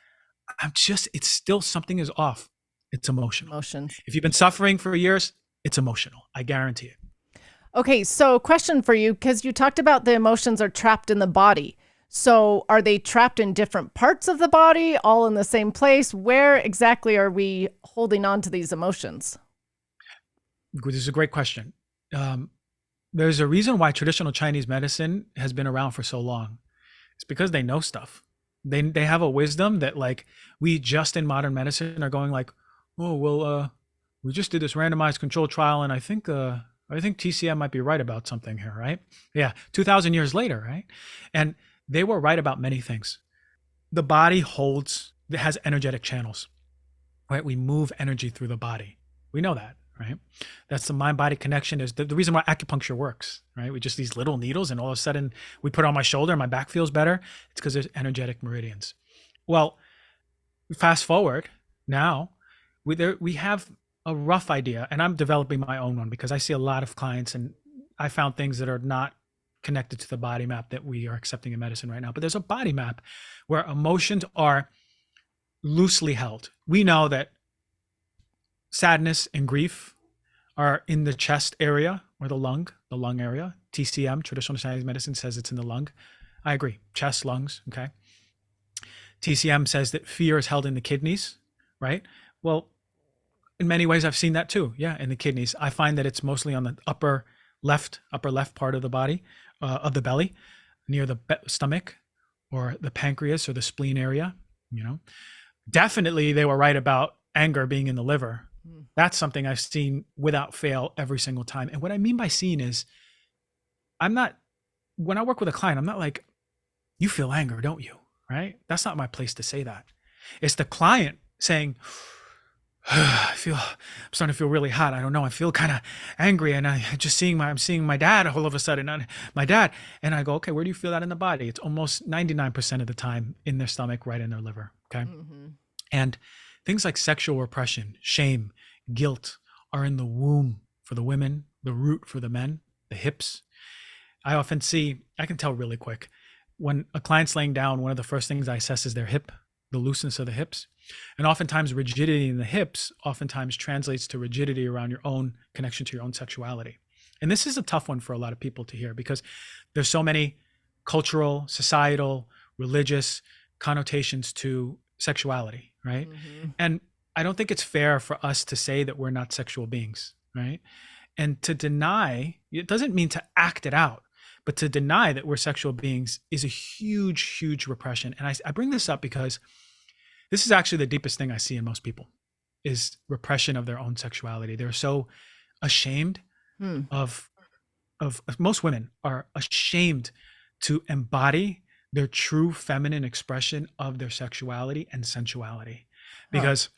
B: It's still something is off. It's emotional.
A: Emotions.
B: If you've been suffering for years, it's emotional. I guarantee it.
A: Okay, so question for you, because you talked about the emotions are trapped in the body. So are they trapped in different parts of the body, all in the same place? Where exactly are we holding on to these emotions?
B: This is a great question. There's a reason why traditional Chinese medicine has been around for so long. It's because they know stuff. They have a wisdom that, like, we just in modern medicine are going like, oh, well, we just did this randomized controlled trial, and I think TCM might be right about something here, right? Yeah, 2,000 years later, right? And they were right about many things. The body has energetic channels, right? We move energy through the body. We know that, right? That's the mind-body connection is the reason why acupuncture works, right? We just these little needles and all of a sudden we put it on my shoulder and my back feels better. It's because there's energetic meridians. Well, fast forward now, we have a rough idea, and I'm developing my own one because I see a lot of clients and I found things that are not connected to the body map that we are accepting in medicine right now. But there's a body map where emotions are loosely held. We know that sadness and grief are in the chest area or the lung area. TCM, traditional Chinese medicine, says it's in the lung. I agree. Chest, lungs, okay. TCM says that fear is held in the kidneys, right? Well, in many ways, I've seen that too. Yeah, in the kidneys. I find that it's mostly on the upper left part of the body, of the belly, near the stomach or the pancreas or the spleen area. You know, definitely they were right about anger being in the liver. That's something I've seen without fail every single time. And what I mean by seeing is, when I work with a client, I'm not like, you feel anger, don't you? Right? That's not my place to say that. It's the client saying, I'm starting to feel really hot. I don't know. I feel kind of angry, and I'm seeing my dad all of a sudden. And I go, okay, where do you feel that in the body? It's almost 99% of the time in their stomach, right in their liver. Okay. Mm-hmm. And things like sexual repression, shame, guilt are in the womb for the women, the root for the men, the hips. I can tell really quick when a client's laying down, one of the first things I assess is their hip, the looseness of the hips. And oftentimes rigidity in the hips oftentimes translates to rigidity around your own connection to your own sexuality. And this is a tough one for a lot of people to hear because there's so many cultural, societal, religious connotations to sexuality, right? Mm-hmm. And I don't think it's fair for us to say that we're not sexual beings, right? And to deny, it doesn't mean to act it out, but to deny that we're sexual beings is a huge, huge repression. And I bring this up because this is actually the deepest thing I see in most people is repression of their own sexuality. They're so ashamed of most women are ashamed to embody their true feminine expression of their sexuality and sensuality because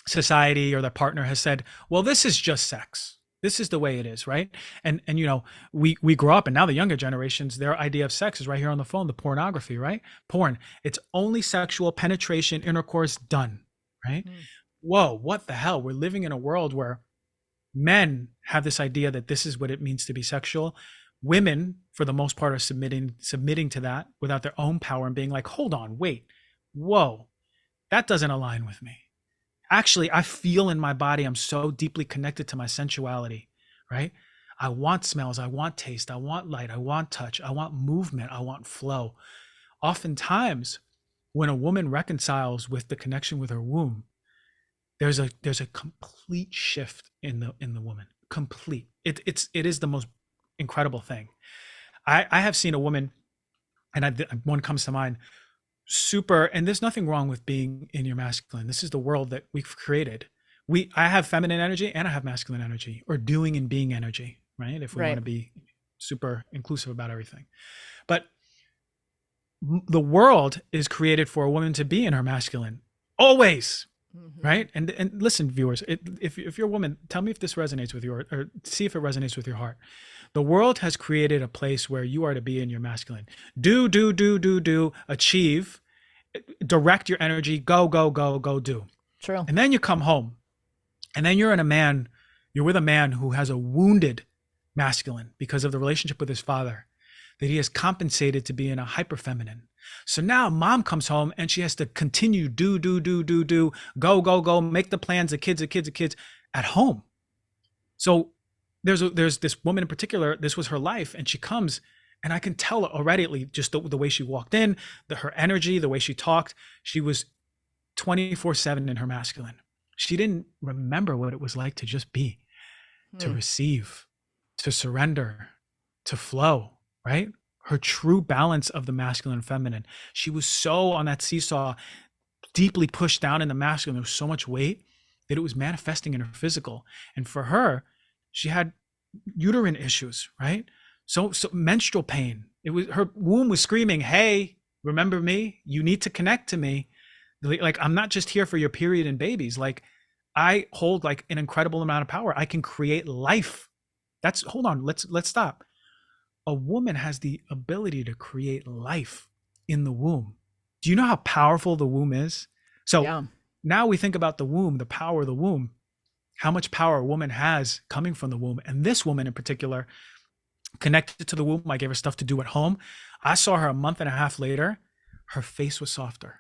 B: society or their partner has said, well, this is just sex. This is the way it is, right? And you know, we grow up, and now the younger generations, their idea of sex is right here on the phone, the pornography, right? Porn. It's only sexual penetration, intercourse, done, right? Whoa, what the hell? We're living in a world where men have this idea that this is what it means to be sexual. Women, for the most part, are submitting to that without their own power and being like, hold on, wait, whoa, that doesn't align with me. Actually, I feel in my body, I'm so deeply connected to my sensuality, right? I want smells, I want taste, I want light, I want touch, I want movement, I want flow. Oftentimes, when a woman reconciles with the connection with her womb, there's a complete shift in the woman. Complete. It is the most incredible thing. I have seen a woman, and one comes to mind, super, and there's nothing wrong with being in your masculine. This is the world that we've created. I have feminine energy and I have masculine energy, or doing and being energy, right? If we want to be super inclusive about everything. But the world is created for a woman to be in her masculine always, right? And listen, viewers, if you're a woman, tell me if this resonates with you, or see if it resonates with your heart. The world has created a place where you are to be in your masculine. Do, achieve, direct your energy, go, do.
A: True.
B: And then you come home, and then you're with a man who has a wounded masculine because of the relationship with his father, that he has compensated to be in a hyper feminine. So now mom comes home and she has to continue do, go, make the plans, the kids at home. So there's this woman in particular, this was her life, and she comes, and I can tell already, just the way she walked in, her energy, the way she talked, she was 24/7 in her masculine. She didn't remember what it was like to just be, to receive, to surrender, to flow, right? Her true balance of the masculine and feminine. She was so on that seesaw, deeply pushed down in the masculine. There was so much weight that it was manifesting in her physical. And for her, she had uterine issues, right? So menstrual pain. Her womb was screaming, hey, remember me? You need to connect to me. Like, I'm not just here for your period and babies. Like, I hold like an incredible amount of power. I can create life. Hold on, let's stop. A woman has the ability to create life in the womb. Do you know how powerful the womb is? So now we think about the womb, the power of the womb, how much power a woman has coming from the womb. And this woman in particular, connected to the womb, I gave her stuff to do at home. I saw her a month and a half later. Her face was softer.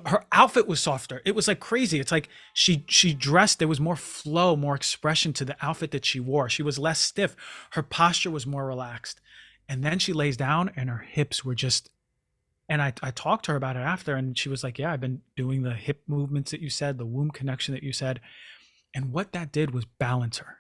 B: Her outfit was softer. It was like crazy. It's like she dressed, there was more flow, more expression to the outfit that she wore. She was less stiff. Her posture was more relaxed. And then she lays down and her hips were just, and I talked to her about it after, and she was like, yeah, I've been doing the hip movements that you said, the womb connection that you said. And what that did was balance her.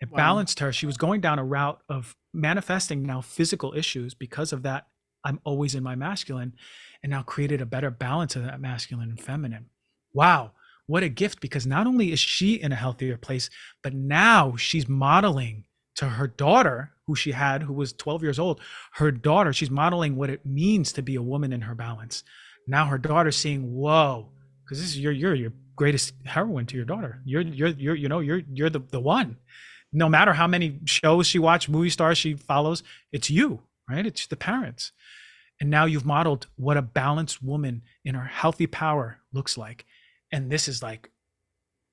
B: It balanced her. She was going down a route of manifesting now physical issues because of that. I'm always in my masculine, and now created a better balance of that masculine and feminine. Wow, what a gift, because not only is she in a healthier place, but now she's modeling to her daughter, who was 12 years old, her daughter, she's modeling what it means to be a woman in her balance. Now her daughter's seeing, whoa, because this is your greatest heroine to your daughter. You're the one. No matter how many shows she watches, movie stars she follows, it's you, right? It's the parents. And now you've modeled what a balanced woman in her healthy power looks like. And this is like,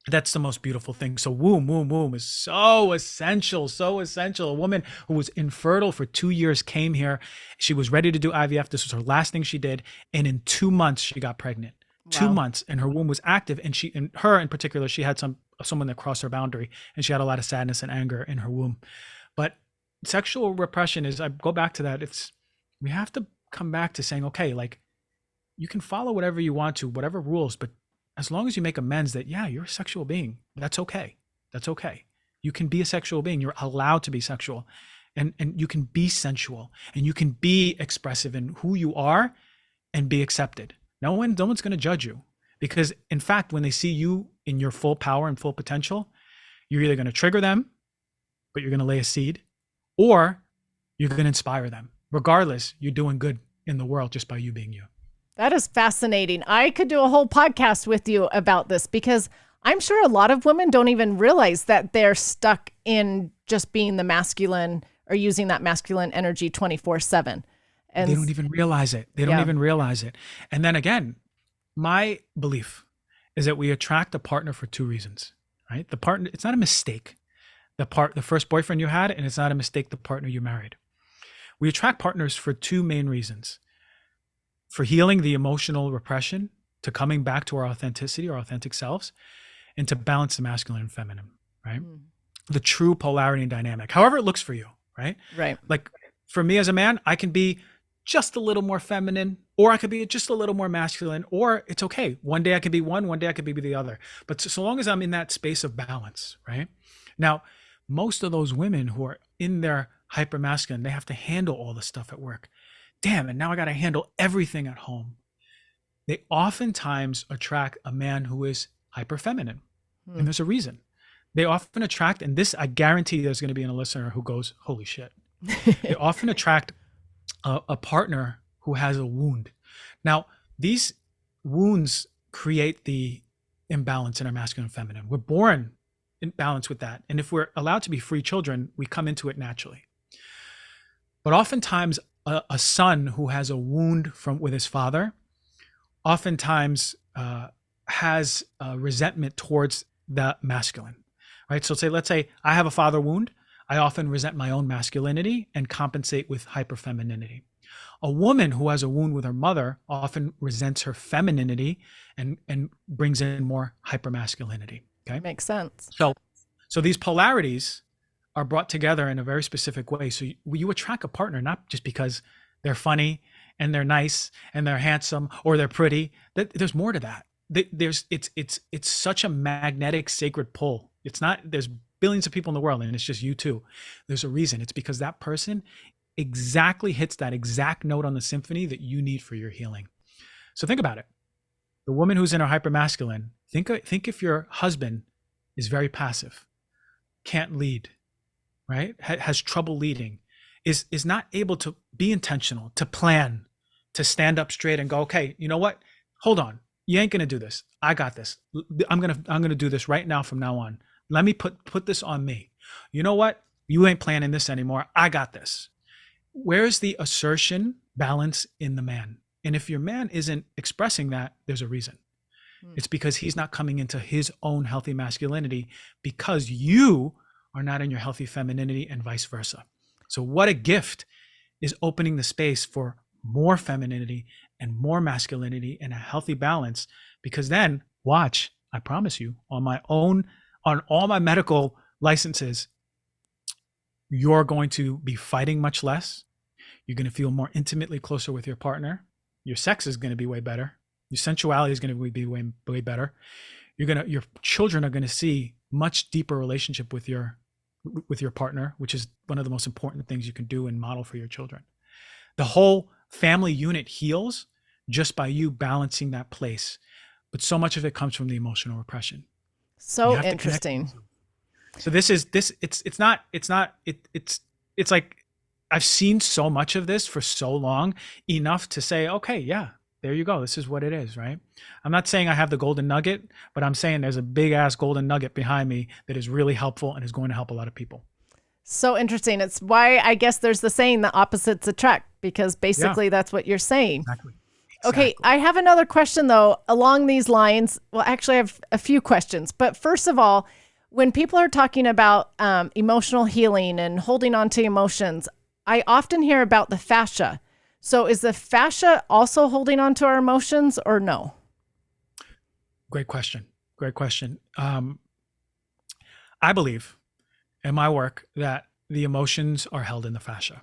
B: that's the most beautiful thing. So womb is so essential, so essential. A woman who was infertile for 2 years came here. She was ready to do IVF. This was her last thing she did. And in 2 months, she got pregnant. Wow. 2 months, and her womb was active. And her in particular, she had someone that crossed her boundary, and she had a lot of sadness and anger in her womb. But sexual repression is, I go back to that. We have to come back to saying, okay, like, you can follow whatever you want to, whatever rules, but as long as you make amends that, yeah, you're a sexual being, that's okay. That's okay. You can be a sexual being. You're allowed to be sexual, and you can be sensual, and you can be expressive in who you are and be accepted. No one's going to judge you, because in fact, when they see you in your full power and full potential, you're either going to trigger them, but you're going to lay a seed, or you're going to inspire them. Regardless, you're doing good in the world just by you being you.
A: That is fascinating. I could do a whole podcast with you about this, because I'm sure a lot of women don't even realize that they're stuck in just being the masculine or using that masculine energy 24/7. And
B: they don't even realize it. They don't even realize it. And then again, my belief is that we attract a partner for 2 reasons, right? The partner, it's not a mistake. The first boyfriend you had, and it's not a mistake the partner you married. We attract partners for 2 main reasons: for healing the emotional repression, to coming back to our authenticity, our authentic selves, and to balance the masculine and feminine, right? the true polarity and dynamic, however it looks for you, right?
A: Right.
B: Like for me as a man, I can be just a little more feminine, or I could be just a little more masculine, or it's okay. One day I could be one day I could be the other. But so long as I'm in that space of balance, right? Now, most of those women who are in their hypermasculine, they have to handle all the stuff at work. Damn, and now I got to handle everything at home. They oftentimes attract a man who is hyperfeminine. And there's a reason. They often attract, and this I guarantee there's going to be a listener who goes, holy shit. They often attract a partner who has a wound. Now, these wounds create the imbalance in our masculine and feminine. We're born in balance with that. And if we're allowed to be free children, we come into it naturally. But oftentimes, a son who has a wound with his father, oftentimes has a resentment towards the masculine, right? So let's say I have a father wound. I often resent my own masculinity and compensate with hyperfemininity. A woman who has a wound with her mother often resents her femininity and brings in more hypermasculinity. Okay,
A: makes sense.
B: So these polarities are brought together in a very specific way. So you attract a partner not just because they're funny and they're nice and they're handsome or they're pretty. There's more to that. It's such a magnetic sacred pull. It's not, there's billions of people in the world and it's just you two. There's a reason. It's because that person exactly hits that exact note on the symphony that you need for your healing. So think about it. The woman who's in her hypermasculine, think if your husband is very passive, can't lead, right? Has trouble leading, is not able to be intentional, to plan, to stand up straight and go, okay, you know what? Hold on. You ain't going to do this. I got this. I'm going to do this right now from now on. Let me put this on me. You know what? You ain't planning this anymore. I got this. Where's the assertion balance in the man? And if your man isn't expressing that, there's a reason. It's because he's not coming into his own healthy masculinity because you are not in your healthy femininity and vice versa. So what a gift is opening the space for more femininity and more masculinity and a healthy balance, because then watch, I promise you, on all my medical licenses, you're going to be fighting much less. You're going to feel more intimately closer with your partner. Your sex is going to be way better. Your sensuality is going to be way better. Your children are going to see much deeper relationship with your partner, which is one of the most important things you can do and model for your children. The whole family unit heals just by you balancing that place. But so much of it comes from the emotional repression.
A: So interesting.
B: So it's like I've seen so much of this for so long, enough to say, okay, yeah, there you go. This is what it is, right? I'm not saying I have the golden nugget, but I'm saying there's a big ass golden nugget behind me that is really helpful and is going to help a lot of people.
A: So interesting. It's why I guess there's the saying the opposites attract, because basically that's what you're saying.
B: Exactly.
A: Okay, I have another question though along these lines. Well, actually I have a few questions, but first of all, when people are talking about emotional healing and holding on to emotions, I often hear about the fascia. So is the fascia also holding on to our emotions or no?
B: Great question. I believe in my work that the emotions are held in the fascia.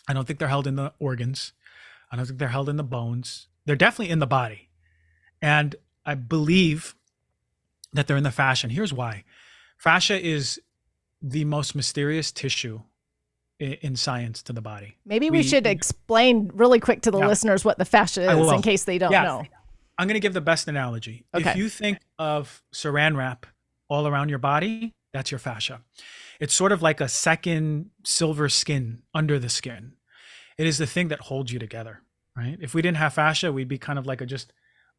B: I don't think they're held in the organs. I don't think they're held in the bones. They're definitely in the body. And I believe that they're in the fascia. And here's why. Fascia is the most mysterious tissue in science to the body.
A: Maybe we should explain really quick to the listeners what the fascia is in case they don't know.
B: I'm going to give the best analogy.
A: Okay.
B: If you think of saran wrap all around your body, that's your fascia. It's sort of like a second silver skin under the skin. It is the thing that holds you together, right? If we didn't have fascia, we'd be kind of like just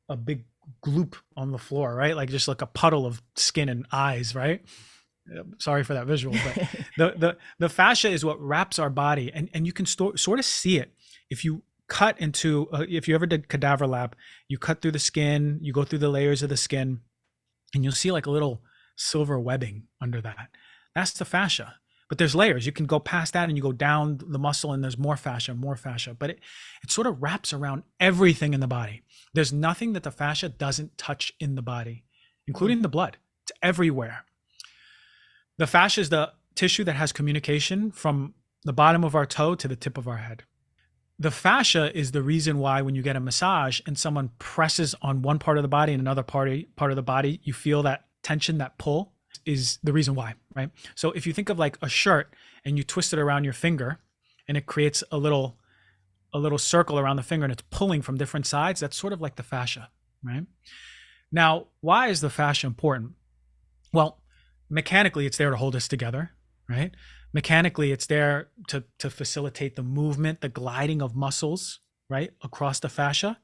B: a big gloop on the floor, right? Like just like a puddle of skin and eyes, right? Sorry for that visual, but the fascia is what wraps our body, and you can sort of see it. If you cut into, if you ever did cadaver lab, you cut through the skin, you go through the layers of the skin, and you'll see like a little silver webbing under that. That's the fascia. But there's layers. You can go past that and you go down the muscle and there's more fascia. But it sort of wraps around everything in the body. There's nothing that the fascia doesn't touch in the body, including the blood. It's everywhere. The fascia is the tissue that has communication from the bottom of our toe to the tip of our head. The fascia is the reason why when you get a massage and someone presses on one part of the body and another part of the body, you feel that tension, that pull is the reason why, right? So if you think of like a shirt and you twist it around your finger and it creates a little circle around the finger and it's pulling from different sides, that's sort of like the fascia, right? Now, why is the fascia important? Well, mechanically, it's there to hold us together, right? Mechanically, it's there to facilitate the movement, the gliding of muscles, right, across the fascia.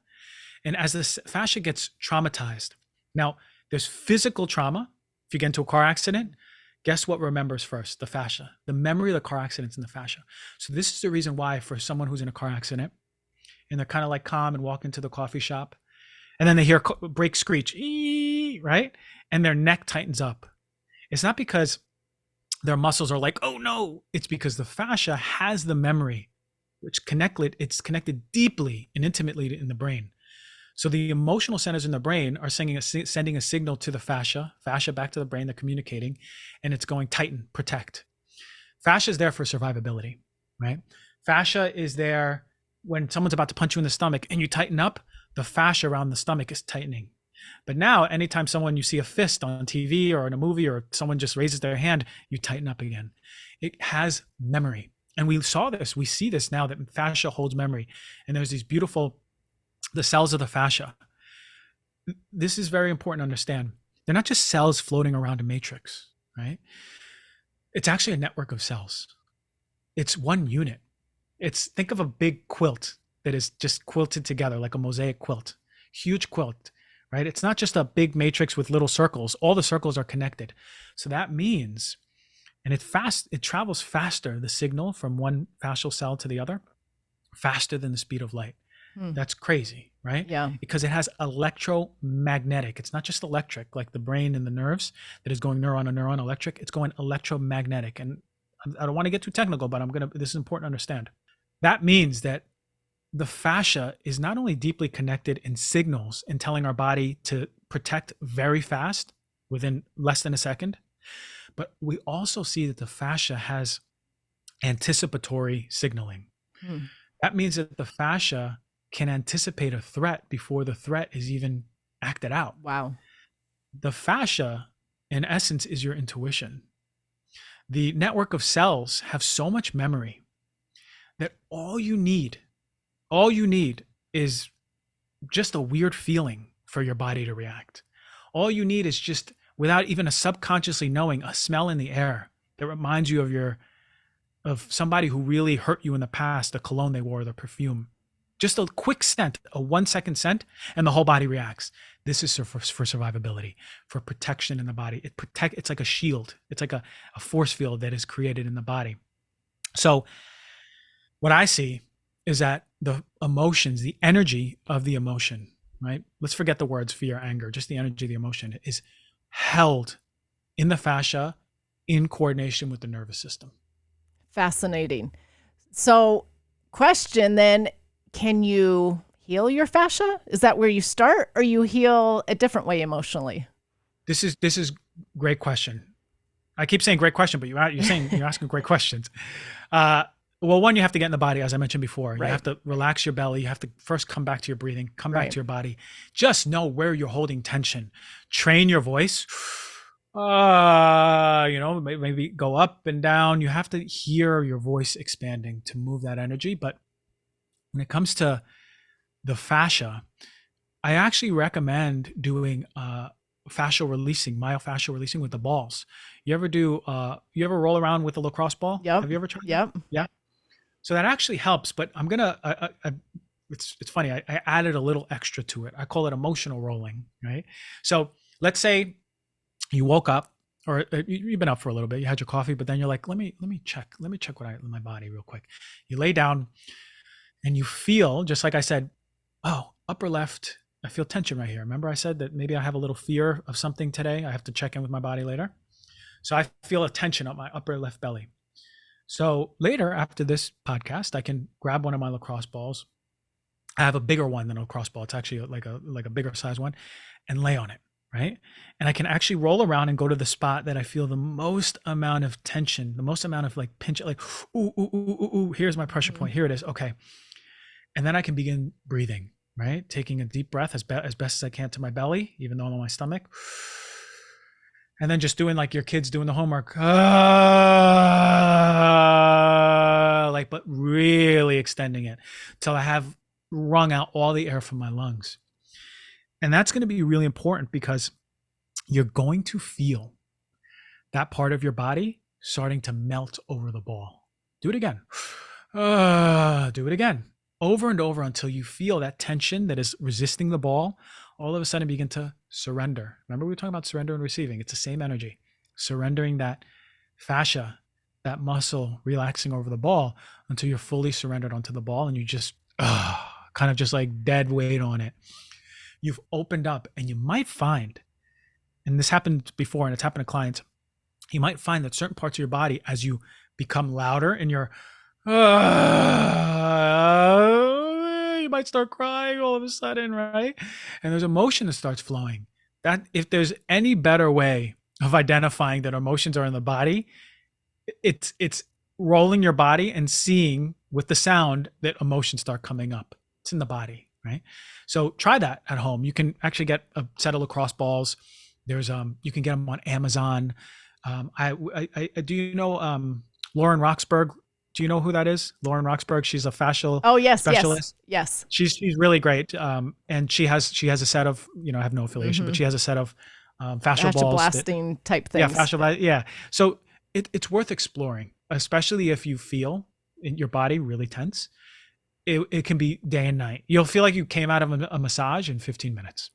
B: And as this fascia gets traumatized, now there's physical trauma. If you get into a car accident, guess what remembers first? The fascia. The memory of the car accident's in the fascia. So this is the reason why for someone who's in a car accident and they're kind of like calm and walk into the coffee shop and then they hear brake screech, right? And their neck tightens up. It's not because their muscles are like, oh no, it's because the fascia has the memory, which it's connected deeply and intimately in the brain. So the emotional centers in the brain are sending a signal to the fascia back to the brain, they're communicating, and it's going tighten, protect. Fascia is there for survivability, right? Fascia is there when someone's about to punch you in the stomach and you tighten up, the fascia around the stomach is tightening. But now, anytime you see a fist on TV or in a movie or someone just raises their hand, you tighten up again. It has memory. And we see this now that fascia holds memory. And there's the cells of the fascia. This is very important to understand. They're not just cells floating around a matrix, right? It's actually a network of cells. It's one unit. Think of a big quilt that is just quilted together like a mosaic quilt, huge quilt. Right? It's not just a big matrix with little circles. All the circles are connected. So that means, and it travels faster, the signal from one fascial cell to the other, faster than the speed of light. That's crazy, right?
A: Yeah.
B: Because it has electromagnetic. It's not just electric, like the brain and the nerves that is going neuron to neuron electric. It's going electromagnetic. And I don't want to get too technical, but this is important to understand. That means that the fascia is not only deeply connected in signals and telling our body to protect very fast within less than a second, but we also see that the fascia has anticipatory signaling. That means that the fascia can anticipate a threat before the threat is even acted out.
A: Wow.
B: The fascia, in essence, is your intuition. The network of cells have so much memory that all you need is just a weird feeling for your body to react. All you need is just, without even subconsciously knowing, a smell in the air that reminds you of somebody who really hurt you in the past, the cologne they wore, the perfume. Just a quick scent, a 1-second scent, and the whole body reacts. This is for survivability, for protection in the body. It's like a shield. It's like a force field that is created in the body. So what I see is that the emotions, the energy of the emotion, right? Let's forget the words fear, anger, just the energy of the emotion is held in the fascia in coordination with the nervous system.
A: Fascinating. So, question then, can you heal your fascia? Is that where you start, or you heal a different way emotionally?
B: This is great question. I keep saying great question, but you're asking great questions. Well, one, you have to get in the body, as I mentioned before.
A: Right.
B: You have to relax your belly. You have to first come back to your breathing, come back to your body. Just know where you're holding tension. Train your voice. Maybe go up and down. You have to hear your voice expanding to move that energy. But when it comes to the fascia, I actually recommend doing fascial releasing, myofascial releasing with the balls. You ever roll around with a lacrosse ball?
A: Yep.
B: Have you ever tried?
A: Yep.
B: Yeah. So that actually helps, but it's funny. I added a little extra to it. I call it emotional rolling, right? So let's say you woke up, or you've been up for a little bit, you had your coffee, but then you're like, let me check my body real quick. You lay down and you feel, just like I said, oh, upper left, I feel tension right here. Remember I said that maybe I have a little fear of something today. I have to check in with my body later. So I feel a tension up my upper left belly. So later, after this podcast, I can grab one of my lacrosse balls. I have a bigger one than a lacrosse ball. It's actually like a bigger size one, and lay on it, right? And I can actually roll around and go to the spot that I feel the most amount of tension, the most amount of like pinch, like, ooh, ooh, ooh, ooh, ooh, here's my pressure point. Here it is. Okay. And then I can begin breathing, right? Taking a deep breath as best as I can to my belly, even though I'm on my stomach. And then just doing like your kids doing the homework, like, but really extending it till I have wrung out all the air from my lungs. And that's going to be really important because you're going to feel that part of your body starting to melt over the ball. Do it again. Do it again. Over and over until you feel that tension that is resisting the ball all of a sudden begin to surrender. Remember we were talking about surrender and receiving. It's the same energy. Surrendering that fascia, that muscle relaxing over the ball until you're fully surrendered onto the ball and you just kind of just like dead weight on it. You've opened up and you might find, and this happened before and it's happened to clients, you might find that certain parts of your body as you become louder and you're you might start crying all of a sudden, right? And there's emotion that starts flowing. That if there's any better way of identifying that emotions are in the body, it's rolling your body and seeing with the sound that emotions start coming up. It's in the body, right? So try that at home. You can actually get a set of lacrosse balls. There's you can get them on Amazon. I do you know Lauren Roxburgh? Do you know who that is? Lauren Roxburgh. She's a fascial specialist.
A: Yes.
B: She's really great. And she has a set of, I have no affiliation, but she has a set of fascial balls.
A: Blasting type things.
B: Yeah, fascial. Yeah. So it's worth exploring, especially if you feel in your body really tense. It can be day and night. You'll feel like you came out of a massage in 15 minutes.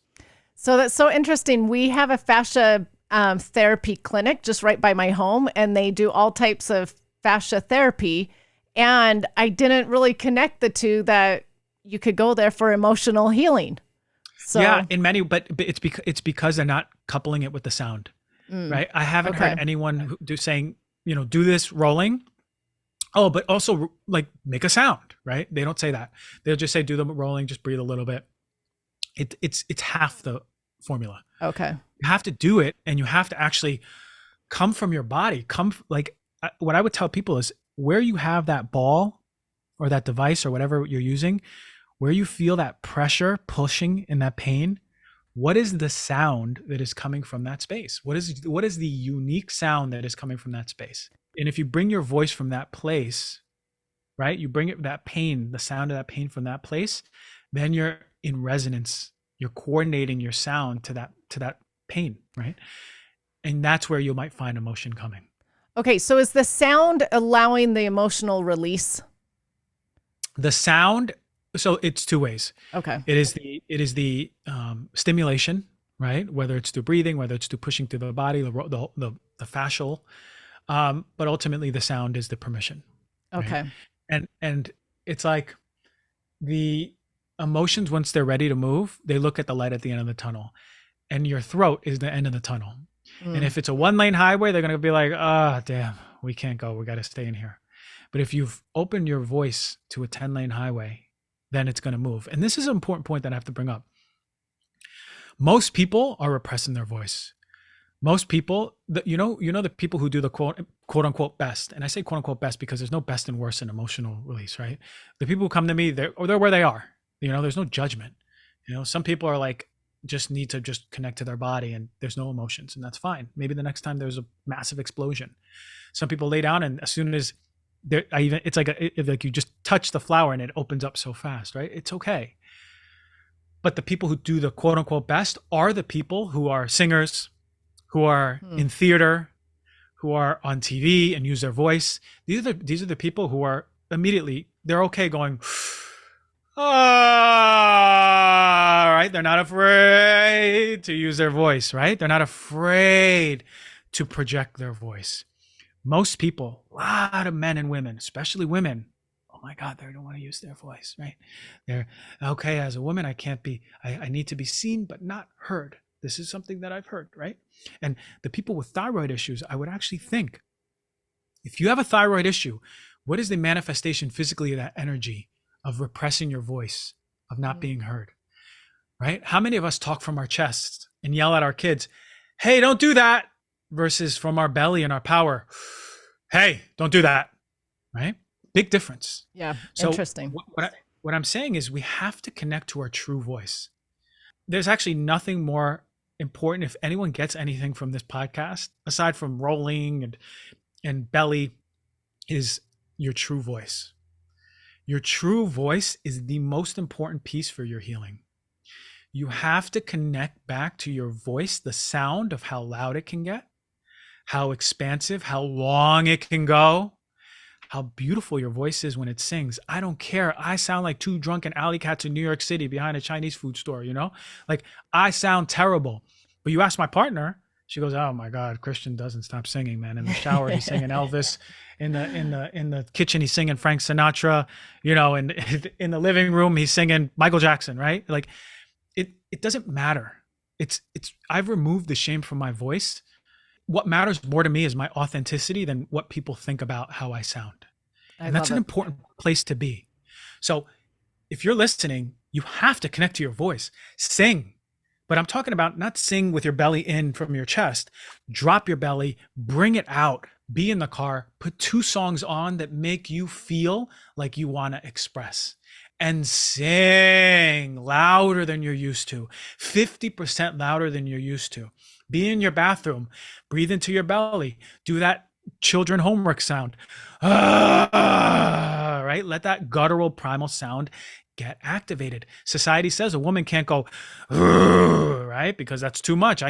A: So that's so interesting. We have a fascia therapy clinic just right by my home, and they do all types of fascia therapy. And I didn't really connect the two, that you could go there for emotional healing. So
B: yeah, in many, but it's because they're not coupling it with the sound, right? I haven't heard anyone saying, do this rolling. Oh, but also like make a sound, right? They don't say that. They'll just say, do the rolling, just breathe a little bit. It's half the formula.
A: Okay.
B: You have to do it, and you have to actually come from your body. What I would tell people is where you have that ball or that device or whatever you're using, where you feel that pressure pushing in that pain, what is the sound that is coming from that space? What is the unique sound that is coming from that space? And if you bring your voice from that place, right, you bring it, that pain, the sound of that pain from that place, then you're in resonance. You're coordinating your sound to that pain, right? And that's where you might find emotion coming.
A: Okay, so is the sound allowing the emotional release?
B: The sound, so it's two ways.
A: Okay.
B: It is the stimulation, right? Whether it's through breathing, whether it's through pushing through the body, the fascial, but ultimately the sound is the permission.
A: Okay.
B: Right? And it's like the emotions, once they're ready to move, they look at the light at the end of the tunnel, and your throat is the end of the tunnel. And if it's a 1-lane highway, they're going to be like, damn, we can't go. We got to stay in here. But if you've opened your voice to a 10-lane highway, then it's going to move. And this is an important point that I have to bring up. Most people are repressing their voice. Most people, the people who do the quote unquote best, and I say quote unquote best because there's no best and worst in emotional release, right? The people who come to me, they're where they are. There's no judgment. Some people are like, just need to just connect to their body and there's no emotions, and that's fine. Maybe the next time there's a massive explosion. Some people lay down and as soon as it's like you just touch the flower and it opens up so fast, right? It's okay. But the people who do the quote unquote best are the people who are singers, who are in theater, who are on TV and use their voice. These are the people who are immediately, they're okay going, right? They're not afraid to use their voice, right? They're not afraid to project their voice. Most people, a lot of men and women, especially women, oh my God, they don't want to use their voice, right? They're okay. As a woman, I need to be seen, but not heard. This is something that I've heard, right? And the people with thyroid issues, I would actually think, if you have a thyroid issue, what is the manifestation physically of that energy of repressing your voice, of not being heard, right? How many of us talk from our chests and yell at our kids, hey, don't do that, versus from our belly and our power, hey, don't do that, right? Big difference.
A: Yeah,
B: So
A: interesting.
B: what I'm saying is we have to connect to our true voice. There's actually nothing more important, if anyone gets anything from this podcast, aside from rolling and belly, is your true voice. Your true voice is the most important piece for your healing. You have to connect back to your voice, the sound of how loud it can get, how expansive, how long it can go, how beautiful your voice is when it sings. I don't care. I sound like two drunken alley cats in New York City behind a Chinese food store, you know? Like, I sound terrible. But you ask my partner, she goes, "Oh my God, Christian doesn't stop singing, man. In the shower, he's singing Elvis. In the kitchen, he's singing Frank Sinatra. You know, and in the living room, he's singing Michael Jackson, right? Like, it doesn't matter. I've removed the shame from my voice. What matters more to me is my authenticity than what people think about how I sound. And that's an important place to be. So if you're listening, you have to connect to your voice. Sing. But I'm talking about not sing with your belly in from your chest. Drop your belly, bring it out, be in the car, put 2 songs on that make you feel like you want to express. And sing louder than you're used to, 50% louder than you're used to. Be in your bathroom, breathe into your belly, do that children homework sound, right? Let that guttural primal sound get activated. Society says a woman can't go, right? Because that's too much.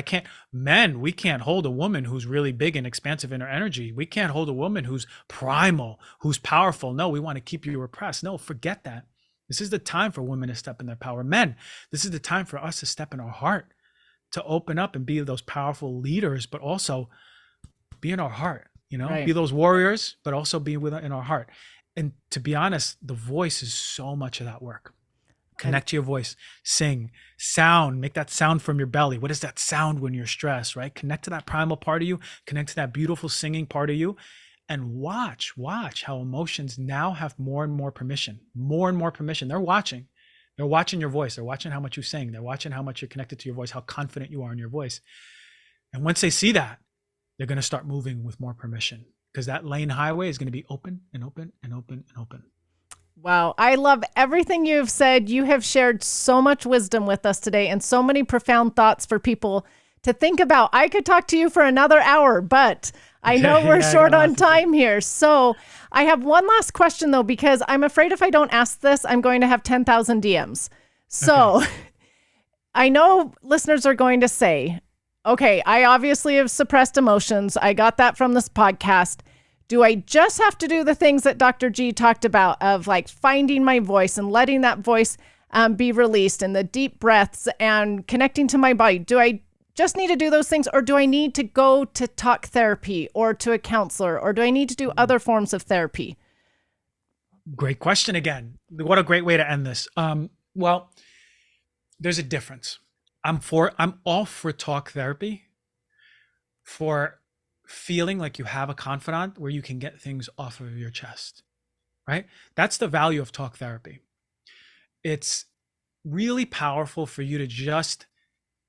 B: We can't hold a woman who's really big and expansive in her energy. We can't hold a woman who's primal, who's powerful. No, we want to keep you repressed. No, forget that. This is the time for women to step in their power. Men, this is the time for us to step in our heart, to open up and be those powerful leaders, but also be in our heart, right. Be those warriors, but also be in our heart. And to be honest, the voice is so much of that work. Connect to your voice, sing, sound, make that sound from your belly. What is that sound when you're stressed, right? Connect to that primal part of you, connect to that beautiful singing part of you, and watch how emotions now have more and more permission. They're watching your voice. They're watching how much you sing. They're watching how much you're connected to your voice, how confident you are in your voice. And once they see that, they're going to start moving with more permission, because that lane highway is going to be open and open and open and open.
A: Wow. I love everything you've said. You have shared so much wisdom with us today and so many profound thoughts for people to think about. I could talk to you for another hour, but I know we're short on time here. So I have one last question though, because I'm afraid if I don't ask this, I'm going to have 10,000 DMs. So I know listeners are going to say, okay, I obviously have suppressed emotions. I got that from this podcast. Do I just have to do the things that Dr. G talked about of like finding my voice and letting that voice be released, and the deep breaths and connecting to my body? Do I just need to do those things, or do I need to go to talk therapy or to a counselor, or do I need to do other forms of therapy?
B: Great question again. What a great way to end this. Well, there's a difference. I'm all for talk therapy, for feeling like you have a confidant where you can get things off of your chest, right? That's the value of talk therapy. It's really powerful for you to just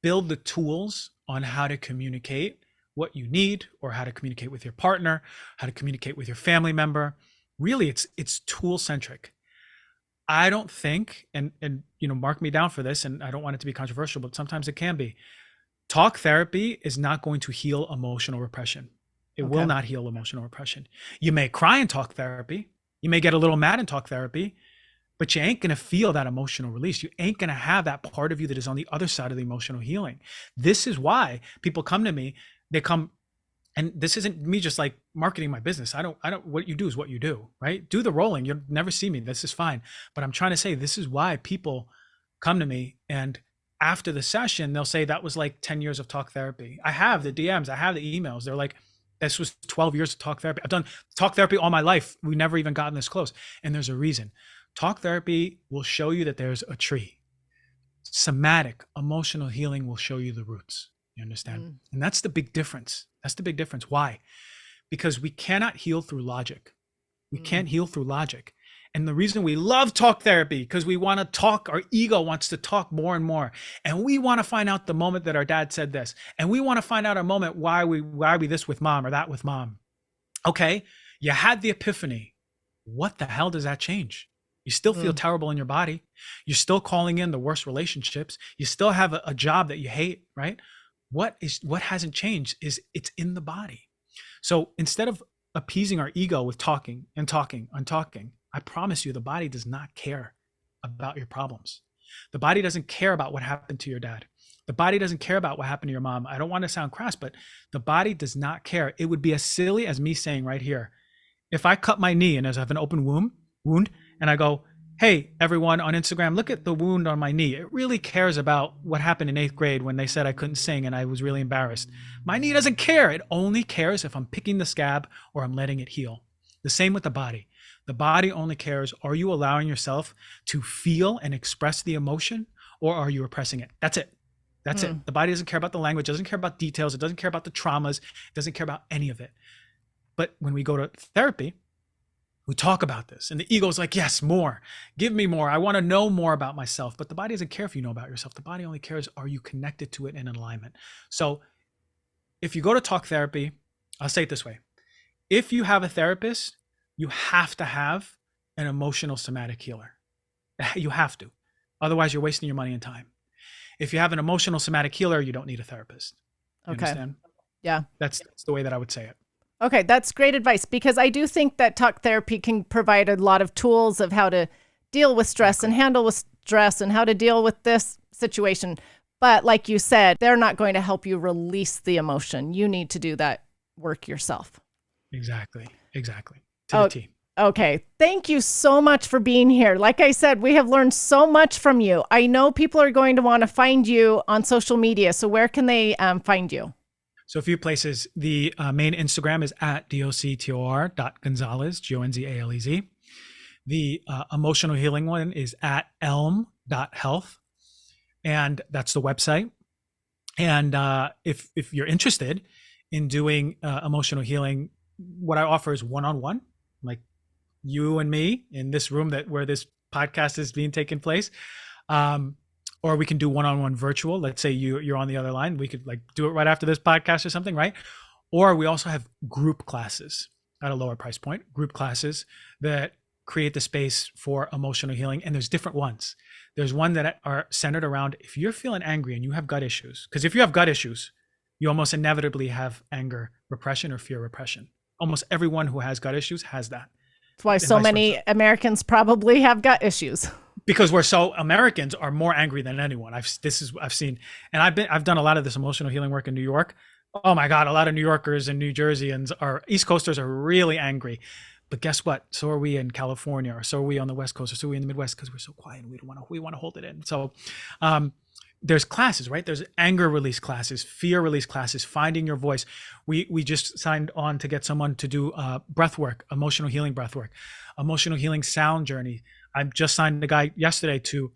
B: build the tools on how to communicate what you need, or how to communicate with your partner, how to communicate with your family member. Really, it's tool centric. I don't think, and mark me down for this, and I don't want it to be controversial, but sometimes it can be. Talk therapy is not going to heal emotional repression. It will not heal emotional repression. You may cry in talk therapy. You may get a little mad in talk therapy, but you ain't going to feel that emotional release. You ain't going to have that part of you that is on the other side of the emotional healing. This is why people come to me. They come, and this isn't me just like marketing my business. I don't, what you do is what you do, right? Do the rolling. You'll never see me. This is fine. But I'm trying to say, this is why people come to me, and after the session, they'll say that was like 10 years of talk therapy. I have the DMs, I have the emails. They're like, this was 12 years of talk therapy. I've done talk therapy all my life. We've never even gotten this close. And there's a reason. Talk therapy will show you that there's a tree. Somatic, emotional healing will show you the roots. You understand? And that's the big difference. That's the big difference. Why? Because we cannot heal through logic. We can't heal through logic. And the reason we love talk therapy, because we want to talk, our ego wants to talk more and more. And we want to find out the moment that our dad said this. And we want to find out a moment why we this with mom or that with mom. Okay, you had the epiphany. What the hell does that change? You still feel terrible in your body. You're still calling in the worst relationships. You still have a job that you hate, right? What hasn't changed is it's in the body. So instead of appeasing our ego with talking and talking and talking, I promise you the body does not care about your problems. The body doesn't care about what happened to your dad. The body doesn't care about what happened to your mom. I don't want to sound crass, but the body does not care. It would be as silly as me saying right here, if I cut my knee and I have an open wound, and I go, hey, everyone on Instagram, look at the wound on my knee. It really cares about what happened in 8th grade when they said I couldn't sing and I was really embarrassed. My knee doesn't care. It only cares if I'm picking the scab or I'm letting it heal. The same with the body. The body only cares, are you allowing yourself to feel and express the emotion, or are you repressing it? That's it. That's it. The body doesn't care about the language, doesn't care about details, it doesn't care about the traumas, it doesn't care about any of it. But when we go to therapy, we talk about this and the ego is like, yes, more, give me more. I want to know more about myself. But the body doesn't care if you know about yourself. The body only cares, are you connected to it and in alignment? So if you go to talk therapy, I'll say it this way. If you have a therapist, you have to have an emotional somatic healer. You have to. Otherwise, you're wasting your money and time. If you have an emotional somatic healer, you don't need a therapist. You understand?
A: Yeah.
B: That's the way that I would say it.
A: Okay, that's great advice, because I do think that talk therapy can provide a lot of tools of how to deal with stress and handle with stress and how to deal with this situation. But like you said, they're not going to help you release the emotion. You need to do that work yourself.
B: Exactly. To the T.
A: Okay. Thank you so much for being here. Like I said, we have learned so much from you. I know people are going to want to find you on social media. So where can they find you?
B: So a few places. The main Instagram is at doctor.gonzalez, Gonzalez. The emotional healing one is at elm.health. And that's the website. And if you're interested in doing emotional healing, what I offer is one-on-one, like you and me in this room where this podcast is being taken place. Or we can do one-on-one virtual. Let's say you're on the other line. We could like do it right after this podcast or something, right? Or we also have group classes at a lower price point, group classes that create the space for emotional healing. And there's different ones. There's one that are centered around if you're feeling angry and you have gut issues, because if you have gut issues, you almost inevitably have anger repression or fear repression. Almost everyone who has gut issues has that.
A: That's why so many Americans probably have gut issues.
B: Because Americans are more angry than anyone. I've seen, and I've done a lot of this emotional healing work in New York. Oh my God, a lot of New Yorkers and New Jerseyans East Coasters are really angry. But guess what? So are we in California, or so are we on the West Coast, or so are we in the Midwest, because we're so quiet and we want to hold it in. So there's classes, right? There's anger release classes, fear release classes, finding your voice. We just signed on to get someone to do breath work, emotional healing breath work, emotional healing sound journey. I just signed a guy yesterday to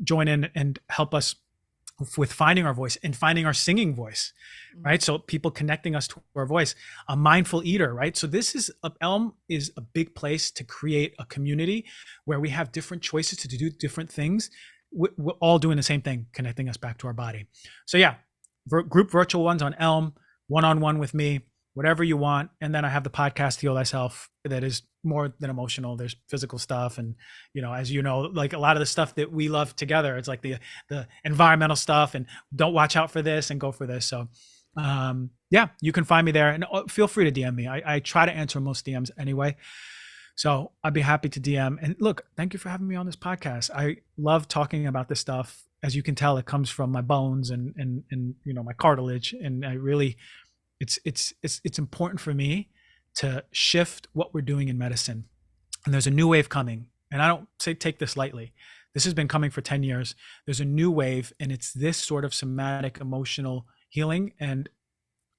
B: join in and help us with finding our voice and finding our singing voice, right? So people connecting us to our voice, a mindful eater, right? So Elm is a big place to create a community where we have different choices to do different things. We're all doing the same thing, connecting us back to our body. So yeah, group virtual ones on Elm, one-on-one with me, whatever you want. And then I have the podcast Heal Thyself that is more than emotional. There's physical stuff. And, as you know, like a lot of the stuff that we love together, it's like the environmental stuff and don't watch out for this and go for this. So yeah, you can find me there, and feel free to DM me. I try to answer most DMs anyway. So I'd be happy to DM. And look, thank you for having me on this podcast. I love talking about this stuff. As you can tell, it comes from my bones and my cartilage. And I really, it's important for me to shift what we're doing in medicine. And there's a new wave coming. And I don't take this lightly. This has been coming for 10 years. There's a new wave, and it's this sort of somatic emotional healing. And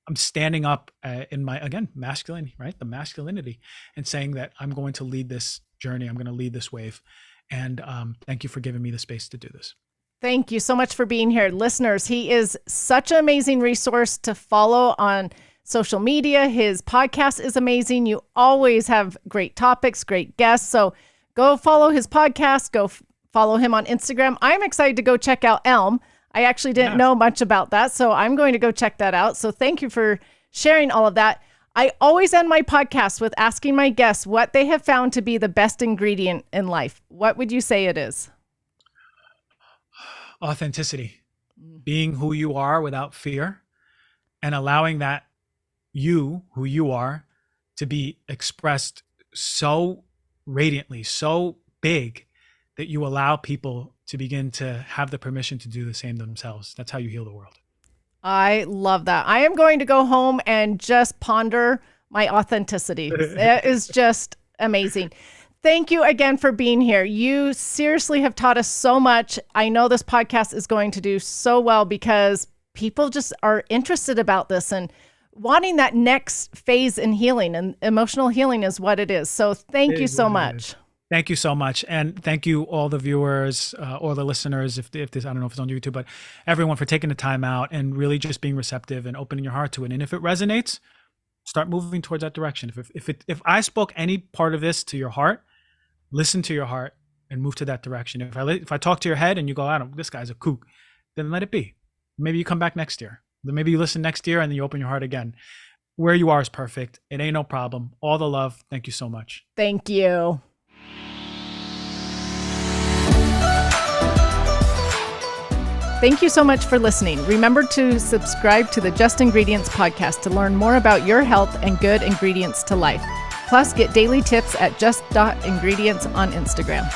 B: I'm standing up in my, again, masculine, right? The masculinity, and saying that I'm going to lead this journey. I'm going to lead this wave. And thank you for giving me the space to do this.
A: Thank you so much for being here. Listeners, he is such an amazing resource to follow on social media. His podcast is amazing. You always have great topics, great guests. So go follow his podcast. Go follow him on Instagram. I'm excited to go check out Elm. I actually didn't know much about that, so I'm going to go check that out. So thank you for sharing all of that. I always end my podcast with asking my guests what they have found to be the best ingredient in life. What would you say it is?
B: Authenticity. Being who you are without fear, and allowing that who you are, to be expressed so radiantly, so big, that you allow people to begin to have the permission to do the same themselves. That's how you heal the world.
A: I love that. I am going to go home and just ponder my authenticity. It is just amazing. Thank you again for being here. You seriously have taught us so much. I know this podcast is going to do so well because people just are interested about this and wanting that next phase in healing, and emotional healing is what it is. So thank you so much.
B: Thank you so much. And thank you all the viewers, or the listeners, if this, I don't know if it's on YouTube, but everyone, for taking the time out and really just being receptive and opening your heart to it. And if it resonates, start moving towards that direction. If I spoke any part of this to your heart, listen to your heart and move to that direction. If I talk to your head and you go, I don't, this guy's a kook, then let it be. Maybe you come back next year. Then maybe you listen next year and then you open your heart again. Where you are is perfect. It ain't no problem. All the love. Thank you so much.
A: Thank you. Thank you so much for listening. Remember to subscribe to the Just Ingredients podcast to learn more about your health and good ingredients to life. Plus, get daily tips at just.ingredients on Instagram.